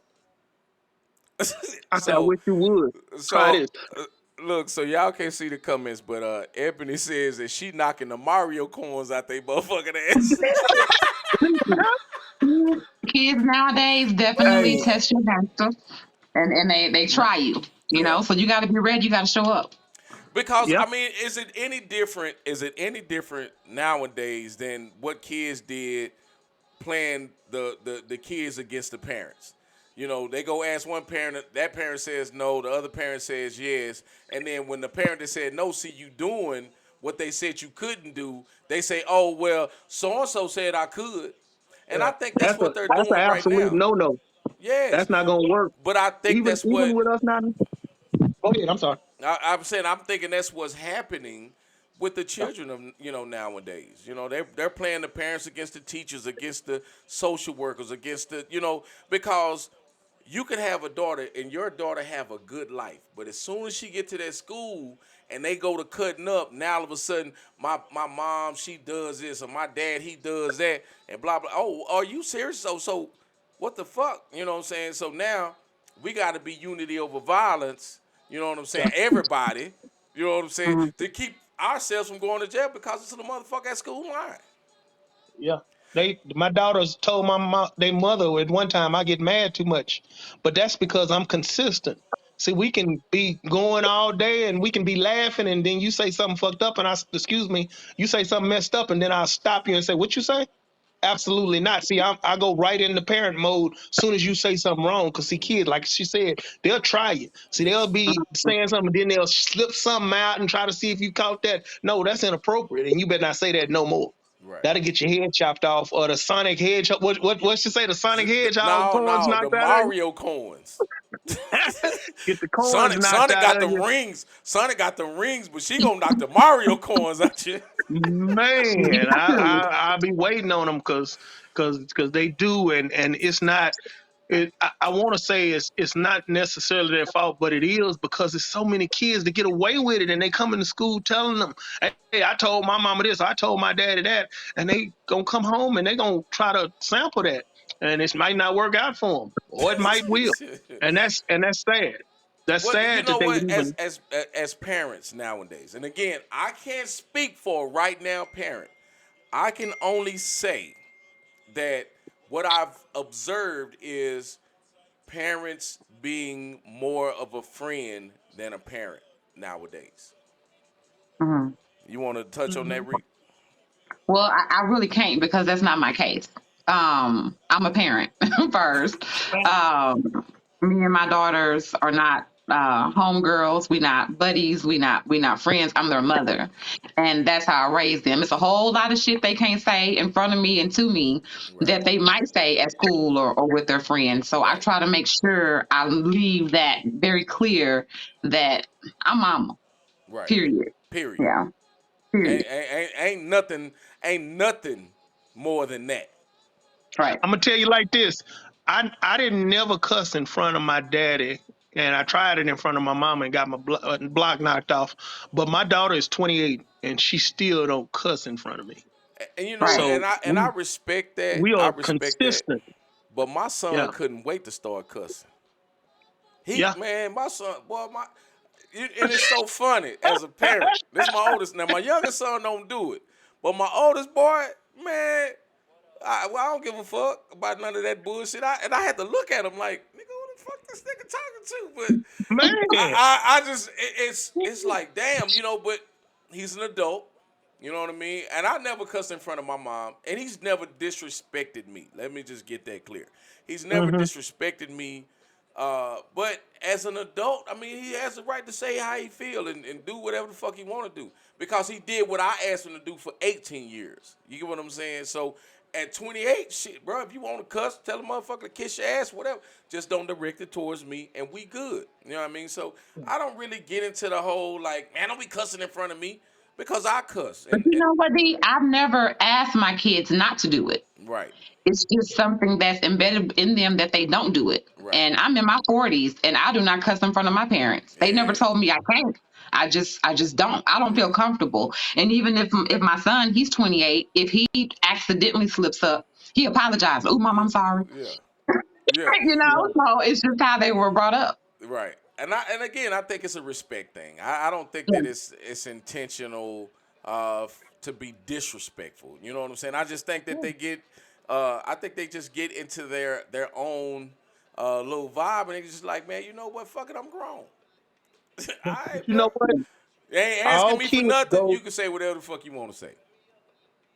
I said, I so wish you would. Try so this. uh, look, so y'all can't see the comments, but Ebony says that she knocking the Mario coins out they motherfucking ass. Kids nowadays definitely Hey, test your gangster, and they try you. Yeah. So you got to be ready. You got to show up. Because yep. I mean, is it any different? Is it any different nowadays than what kids did playing the kids against the parents? They go ask one parent, that parent says no, the other parent says yes, and then when the parent that said no see you doing what they said you couldn't do, they say, oh well, so and so said I could, and I Yeah. think that's That's a what they're that's an doing right absolute now. no no. Yes, That's not gonna work. but I think Even that's even what with us not. Go ahead. I'm sorry. I'm saying. I'm thinking that's what's happening with the children of nowadays. They're playing the parents against the teachers, against the social workers, against the because you can have a daughter and your daughter have a good life, but as soon as she get to that school and they go to cutting up, now all of a sudden my mom she does this or my dad he does that and blah blah. Oh, are you serious? So what the fuck? You know what I'm saying? So now we got to be unity over violence. You know what I'm saying? Everybody. You know what I'm saying? Mhm. To keep ourselves from going to jail because it's a motherfucker at school line. Yeah. My daughters told their mother at one time I get mad too much, but that's because I'm consistent. See, we can be going all day and we can be laughing, and then you say something fucked up, and excuse me, you say something messed up, and then I'll stop you and say, "What you say?" Absolutely not. See, I go right into parent mode soon as you say something wrong. Cause see, kids, like she said, they'll try you. See, they'll Yes. be saying something, then they'll slip something out and try to see if you caught that. No, that's inappropriate, and you better not say that no more. Right. That'll get your head chopped off, or the Sonic Hedgehog. What she say? The Sonic Hedgehog No, coins no, the knocked out of you. Mario coins. Get the coins Sonic, knocked Sonic out got of the you, rings. Sonic got the rings, but she gonna knock the Mario coins out you. man. I'll be waiting on them because they do, and it's not. I want to say it's not necessarily their fault, but it is because there's so many kids that get away with it, and they come into school telling them, "Hey, I told my mama this, I told my daddy that," and they gonna come home and they gonna try to sample that, and it might not work out for them, or it might will, and that's sad. That's Well, you sad that know they would what? As even. as as parents nowadays, and again, I can't speak for a right now parent. I can only say that what I've observed is parents being more of a friend than a parent nowadays. Mhm. You want to touch on that, Reek? Well, I really can't because that's not my case. I'm a parent first. Um, Me and my daughters are not homegirls. We not buddies. We not friends. I'm their mother, and that's how I raised them. It's a whole lot of shit they can't say in front of me and to me Right, that they might say at school or with their friends. So I right, try to make sure I leave that very clear that I'm mama. right. Period. Period. Yeah. Period. Ain't nothing more than that. Right. I'm gonna tell you like this. I didn't never cuss in front of my daddy, and I tried it in front of my mama and got my block knocked off. But my daughter is 28, and she still don't cuss in front of me. And you know, Right. So and I we respect that. we I are respect that. consistent. But my son Yeah, couldn't wait to start cussing. yeah. My son, boy, and it's so funny as a parent. This is my oldest. Now my youngest son don't do it, but my oldest boy, man, I don't give a fuck about none of that bullshit. I had to look at him like, nigga, who the fuck this nigga talking to? But Man. I just it's like damn, but he's an adult. You know what I mean? And I never cussed in front of my mom, and he's never disrespected me. Let me just get that clear. He's never Hmm. disrespected me. But as an adult, I mean, he has the right to say how he feel and do whatever the fuck he want to do because he did what I asked him to do for 18 years. You get what I'm saying? So at 28, shit, bro, if you want to cuss, tell a motherfucker to kiss your ass, whatever. Just don't direct it towards me, and we good. You know what I mean? So I don't really get into the whole like, man, don't be cussing in front of me because I cuss. But you know what, D? I've never asked my kids not to do it. Right, It's just something that's embedded in them that they don't do it. right, And I'm in my 40s and I do not cuss in front of my parents. They never yeah, told me I can't. I just don't. I don't yeah, feel comfortable. And even if my son, he's 28, if he accidentally slips up, he apologizes. Oh, mom, yeah, I'm sorry. yeah, yeah. You know, Right. so it's just how they were brought up. Right. And again, I think it's a respect thing. I don't think Yeah. that it's intentional to be disrespectful. You know what I'm saying? I just think that they get I think they just get into their own little vibe and they just like, man, you know what? Fuck it, I'm grown. All right, But you bro. know what? They ain't asking All me for kids nothing. go. You can say whatever the fuck you want to say.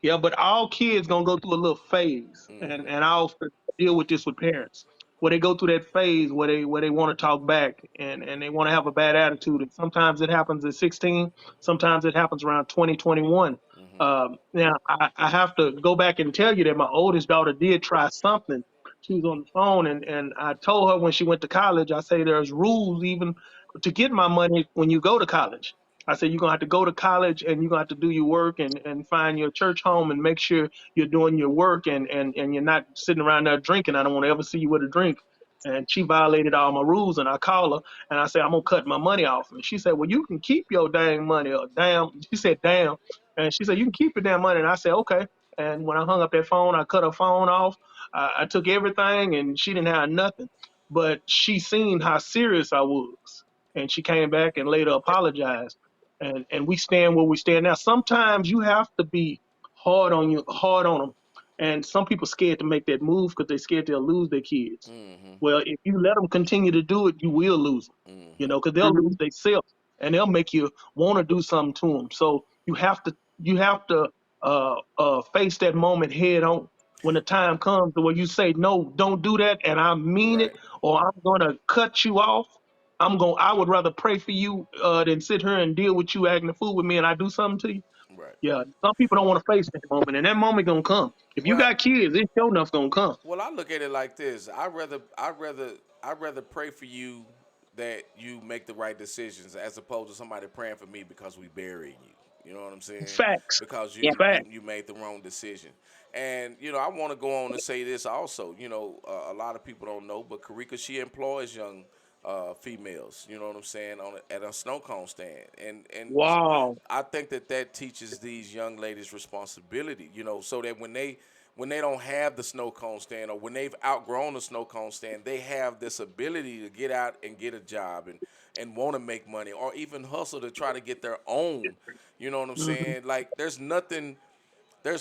Yeah, but all kids gonna go through a little phase, and Hmm. and I often deal with this with parents, where they go through that phase where they want to talk back and they want to have a bad attitude, and sometimes it happens at 16, sometimes it happens around 2021. Hmm. Now I have to go back and tell you that my oldest daughter did try something. She was on the phone, and I told her when she went to college, I say there's rules even to get my money when you go to college. I said, you're gonna have to go to college and you're gonna have to do your work and find your church home and make sure you're doing your work and you're not sitting around there drinking. I don't want to ever see you with a drink. And she violated all my rules and I call her and I said, I'm gonna cut my money off. And she said, well, you can keep your dang money or damn. She said, damn. And she said, you can keep your damn money. And I said, okay. And when I hung up that phone, I cut her phone off. I took everything and she didn't have nothing. But she seen how serious I was. And she came back and later apologized and we stand where we stand now. Sometimes you have to be hard on them, and some people scared to make that move because they're scared they'll lose their kids. Mm-hmm. Well, if you let them continue to do it, you will lose them. You Mm-hmm. know, because they'll lose themselves and they'll make you want to do something to them. So you have to face that moment head on. When the time comes to where you say no, don't do that, and I mean it, Right. or I'm gonna cut you off. I would rather pray for you than sit here and deal with you acting a fool with me and I do something to you. Right. Yeah. Some people don't want to face that moment and that moment gonna come. If you Well, got kids, it's sure enough gonna come. well, I look at it like this. I rather pray for you that you make the right decisions as opposed to somebody praying for me because we burying you. You know what I'm saying? Facts. Because Yeah. Facts. you made the wrong decision. And I want to go on and say this also. A lot of people don't know, but Karika, she employs young females. You know what I'm saying, at a snow cone stand, and Wow. I think that teaches these young ladies responsibility. So that when they don't have the snow cone stand or when they've outgrown the snow cone stand, they have this ability to get out and get a job and want to make money or even hustle to try to get their own. You know what I'm Hmm. saying? Like there's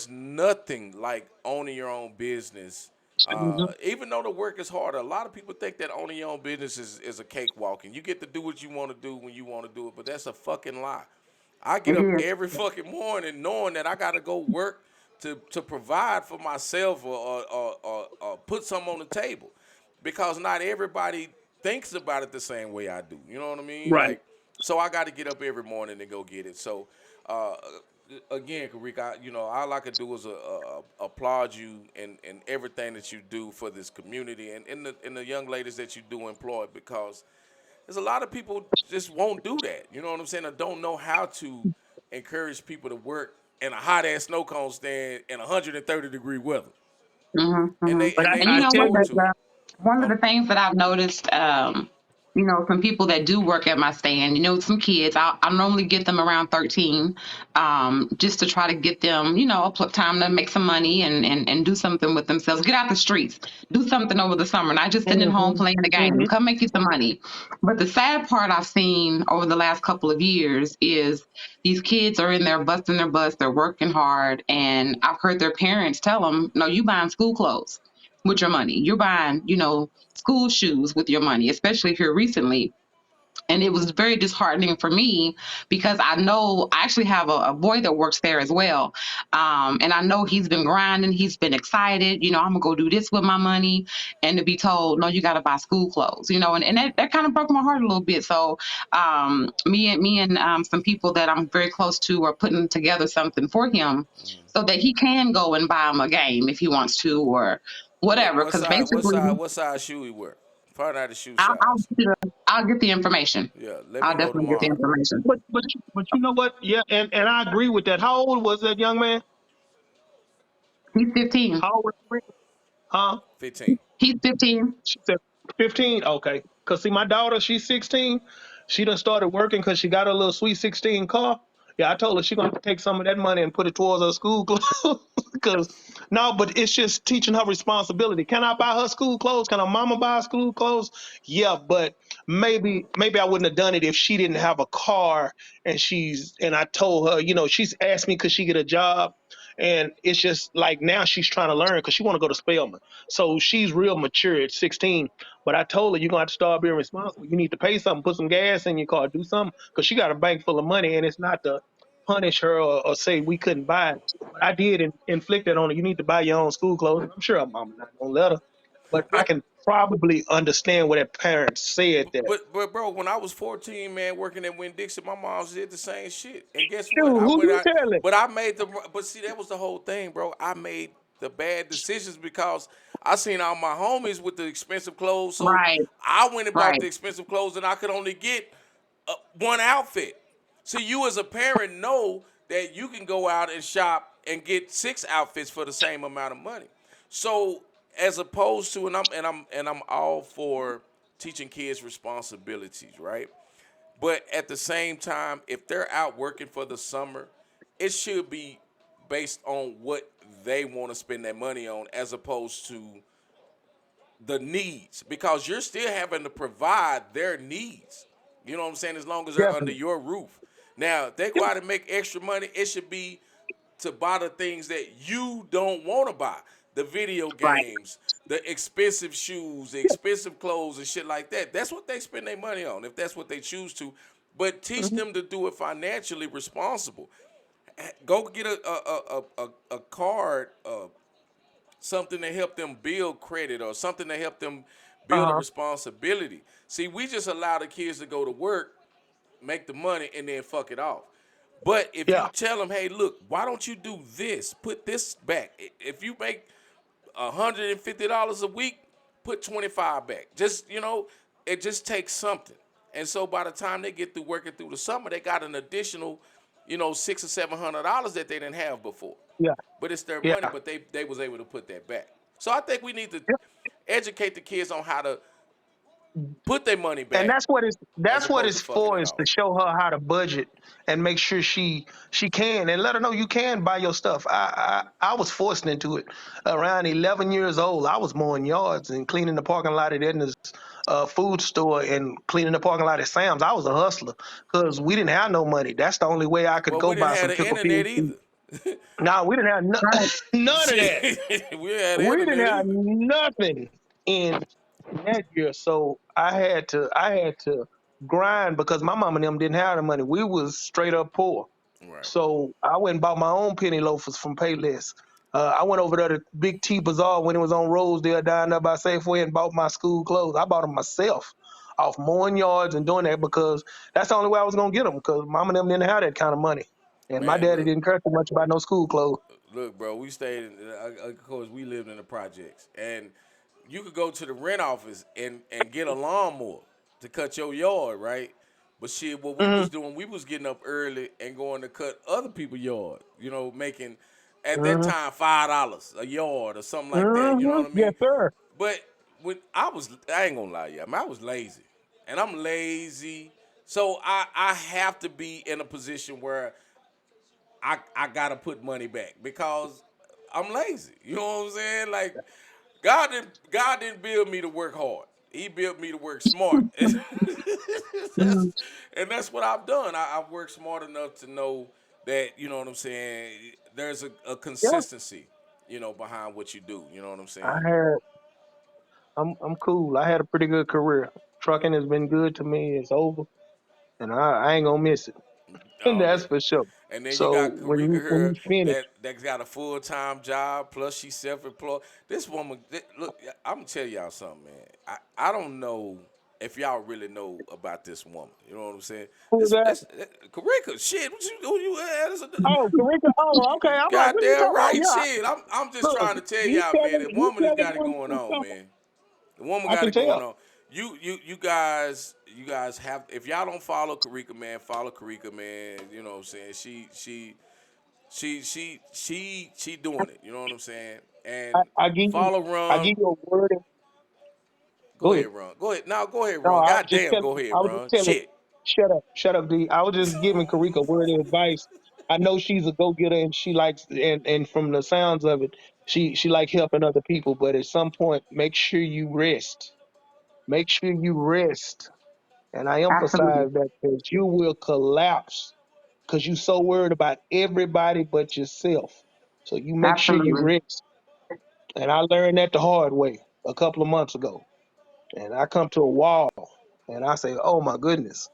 nothing like owning your own business. Hmm. Even though the work is harder, a lot of people think that owning your own business is a cakewalk and you get to do what you want to do when you want to do it, but that's a fucking lie. I It get up is. every fucking morning knowing that I got to go work to provide for myself or put something on the table because not everybody thinks about it the same way I do. You know what I mean? Right. Like, so I got to get up every morning and go get it. So, uh, again, Karik, all I could do is applaud you and everything that you do for this community and the young ladies that you do employ because there's a lot of people just won't do that. You know what I'm saying? Or don't know how to encourage people to work in a hot ass snow cone stand in 130-degree weather, Hmm. and Hmm. they But and I, they And you I look know tell what? you, forward to it. One of Um, the things that I've noticed, some people that do work at my stand, some kids, I normally get them around 13, just to try to get them, time to make some money and do something with themselves, get out the streets, do something over the summer, not just sitting at home hmm playing the game. hmm Come make you some money. But the sad part I've seen over the last couple of years is these kids are in there busting their butts, they're working hard, and I've heard their parents tell them, no, you buying school clothes with your money. You're buying, school shoes with your money, especially here recently. And it was very disheartening for me because I actually have a boy that works there as well. And I know he's been grinding, he's been excited, I'm gonna go do this with my money. And to be told, no, you gotta buy school clothes, and that kind of broke my heart a little bit. So me and some people that I'm very close to are putting together something for him so that he can go and buy him a game if he wants to or what whatever. what Because size what basically, size what size shoe he wear? Find out the shoe I'll, I'll, size. get I'll get the information. Yeah, let me I'll know definitely get the tomorrow. information. but you know what? Yeah, and I agree with that. How old was that young man? He's 15. How old was he? Huh? 15. He's 15. She said 15. Okay. Cause see, my daughter, she's 16. She done started working because she got a little sweet 16 car. Yeah, I told her she gonna have to take some of that money and put it towards her school clothes. Cause no, but it's just teaching her responsibility. Can I buy her school clothes? Can her mama buy her school clothes? Yeah, but maybe I wouldn't have done it if she didn't have a car and I told her, she's asked me could she get a job. And it's just like now she's trying to learn because she want to go to Spelman. So she's real mature at 16. But I told her, you're going to have to start being responsible. You need to pay something, put some gas in your car, do something. Because she got a bank full of money, and it's not to punish her or say we couldn't buy it. But I did inflict that on her. You need to buy your own school clothes. I'm sure her mama not going to let her. But I But can probably understand what that parent said that. but bro, when I was 14, man, working at Winn Dixie, my mom did the same shit. And guess Dude, what? I who went you out, telling? but I made the. But see, that was the whole thing, bro. I made the bad decisions because I seen all my homies with the expensive clothes, so Right, I went and bought right. the expensive clothes, and I could only get one outfit. See, you as a parent know that you can go out and shop and get 6 outfits for the same amount of money. So as opposed to, and I'm all for teaching kids responsibilities, right? But at the same time, if they're out working for the summer, it should be based on what they want to spend their money on as opposed to the needs, because you're still having to provide their needs. You know what I'm saying? As long as they're under Definitely. your roof. Now, if they go out and make extra money, it should be to buy the things that you don't want to buy. The video Right. games, the expensive shoes, the expensive clothes and shit like that. That's what they spend their money on, if that's what they choose to. But teach Hmm. them to do it financially responsible. Go get a card, something to help them build credit or something to help them build a Uh, responsibility. See, we just allow the kids to go to work, make the money, and then fuck it off. But if you yeah, tell them, hey, look, why don't you do this? Put this back. If you make $150 a week, put 25 back. Just, it just takes something. And so by the time they get through working through the summer, they got an additional, $600 or $700 that they didn't have before. yeah, But it's their money, yeah, but they was able to put that back. So I think we need to educate the kids on how to yeah. put their money And back as that's what opposed to it's fucking for, it is off. to show her how to budget and make sure she can, and let her know you can buy your stuff. I was forced into it around 11 years old. I was mowing yards and cleaning the parking lot at Edna's food store and cleaning the parking lot at Sam's. I was a hustler because we didn't have no money. That's the only way I could Well, go we didn't buy have some the pickled internet peas. either. No, we didn't have Right. none of that. Shit, we didn't have the We didn't internet have either. nothing in that year, so I had to grind because my mom and them didn't have the money. We was straight up poor. Right. So I went and bought my own penny loafers from Payless. I went over there to Big T Bazaar when it was on Rosedale down there by Safeway and bought my school clothes. I bought them myself off mowing yards and doing that because that's the only way I was gonna get them because mom and them didn't have that kind of money, and my Man, daddy look, didn't care too much about no school clothes. look, bro. We stayed. Of course, we lived in the projects, and you could go to the rent office and get a lawnmower to cut your yard, right? But shit, what we Hmm. was doing, we was getting up early and going to cut other people's yard. Making at that Hmm. time $5 a yard or something like that. You know Hmm. what I Yes, mean? sir. But I ain't gonna lie, yeah, I mean, I was lazy, and I'm lazy, so I have to be in a position where I gotta put money back because I'm lazy. You know what I'm saying? Like God didn't build me to work hard. He built me to work smart. that's Mhm. and that's what I've done. I've worked smart enough to know that, you know what I'm saying, there's a Yeah, consistency, behind what you do. You know what I'm I saying? had. I'm cool. I had a pretty good career. Trucking has been good to me. It's over, and I ain't gonna miss it. And Oh that's yeah. for sure. And then you So got when Karika you here finish, that's got a full time job plus she's self employed. This woman, look, I'm gonna tell y'all something, man. I don't know if y'all really know about this woman. You know what I'm saying? who was This that? this Karika, shit. What you who you as a Oh, Carissa. Oh, okay. I'm like, what are you goddamn talking about? right, Yeah. shit. I'm just Look, trying to tell y'all, man. The you woman has tell me got it when going you on, talk. man. The woman I got can it going tell. on. You guys have, if y'all don't follow Karika, man, follow Karika, man. You know what I'm saying? She doing it. You know what I'm saying? I, And I give you, follow I Ron. give you a word. Go Go ahead. ahead, Ron. Go ahead. Now go ahead, No, Ron. I was God just damn, telling. go ahead, I was just Ron. telling. Shit. Shut up, D. I was just giving Karika a word of advice. I know she's a go getter and she likes, and from the sounds of it, she like helping other people. But at some point, make sure you rest. Make sure you rest. And I Absolutely. emphasize that because you will collapse because you're so worried about everybody but yourself. So you make sure you Absolutely. rest. And I learned that the hard way a couple of months ago. And I come to a wall and I say, oh my goodness,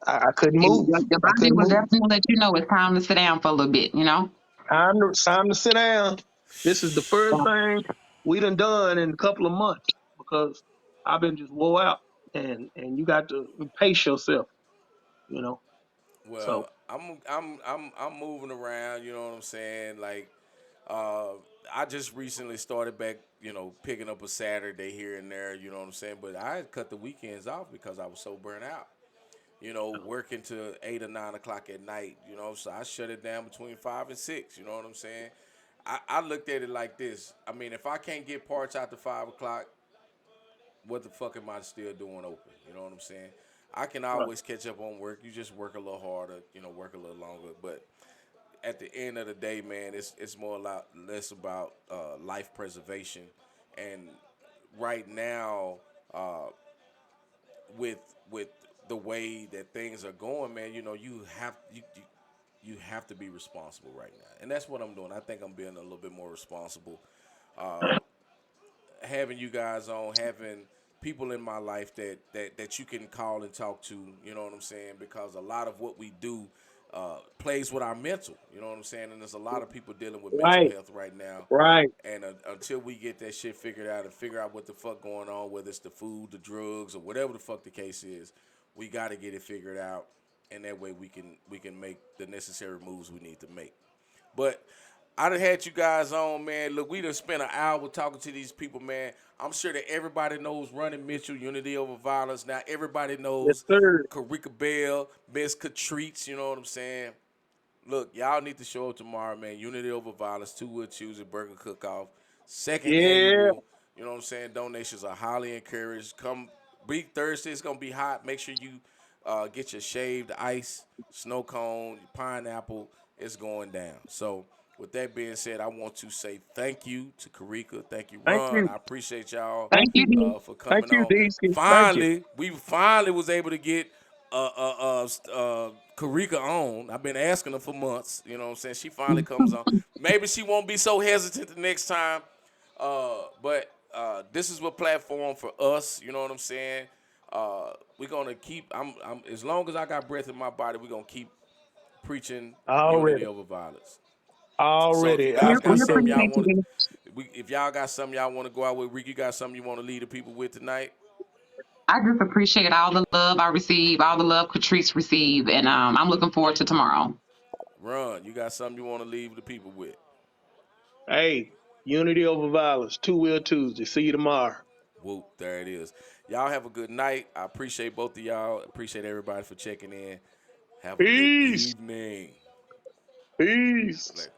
I couldn't And move. your I body couldn't will move. definitely let you know it's time to sit down for a little bit, you know? Time to sit down. This is the first thing we done in a couple of months because I've been just wore out. And you got to pace yourself, you know. So Well, I'm moving around. You know what I'm saying? Like, uh, I just recently started back. Picking up a Saturday here and there. You know what I'm saying? But I had cut the weekends off because I was so burnt out. working to 8 or 9 o'clock at night. So I shut it down between 5 and 6. You know what I'm saying? I looked at it like this. I mean, if I can't get parts out to 5 o'clock, what the fuck am I still doing open? You know what I'm saying? I can Right. always catch up on work. You just work a little harder, work a little longer. But at the end of the day, man, it's more a lot less about life preservation. And right now, uh, with with the way that things are going, man, you have to be responsible right now, and that's what I'm doing. I think I'm being a little bit more responsible, having you guys on, having people in my life that you can call and talk to. You know what I'm saying? Because a lot of what we do plays with our mental. You know what I'm saying? And there's a lot of people dealing with mental Right. health right now. Right. And until we get that shit figured out and figure out what the fuck going on, whether it's the food, the drugs, or whatever the fuck the case is, we got to get it figured out, and that way we can make the necessary moves we need to make. But I done had you guys on, man. Look, we done spent an hour talking to these people, man. I'm sure that everybody knows Running Mitchell, Unity Over Violence. Now everybody Yes, knows sir. Karika Bell, Miss Katreats, you know what I'm saying? Look, y'all need to show up tomorrow, man. Unity Over Violence, Two Wood Tuesday, Burger Cook Off, second Yeah. annual. You know what I'm saying? Donations are highly encouraged. Come, big Thursday. It's gonna be hot. Make sure you get your shaved ice, snow cone, pineapple. It's going down. So, with that being said, I want to say thank you to Karika. Thank you, Thank Ron. you. I appreciate y'all Thank Thank you, you. D. for Thank coming you, on. DC. Thank you. We finally was able to get Karika on. I've been asking her for months. You know what I'm saying? She finally comes on. Maybe she won't be so hesitant the next time. But this is what platform for us. You know what I'm saying? We're gonna keep. I'm as long as I got breath in my body, we're gonna keep preaching unity Already. over violence. So if you Already. I guys got We something appreciate y'all appreciate it. you, want, D. if y'all got something y'all want to go out with, Rick, you got something you want to lead the people with tonight? I just appreciate all the love I receive, all the love Catrice receive, and I'm looking forward to tomorrow. Run, you got something you want to leave the people with? Hey, unity over violence. Two Wheel Tuesday. See you tomorrow. Whoop, there it is. Y'all have a good night. I appreciate both of y'all. Appreciate everybody for checking in. Have a good Peace. evening. Peace. Later.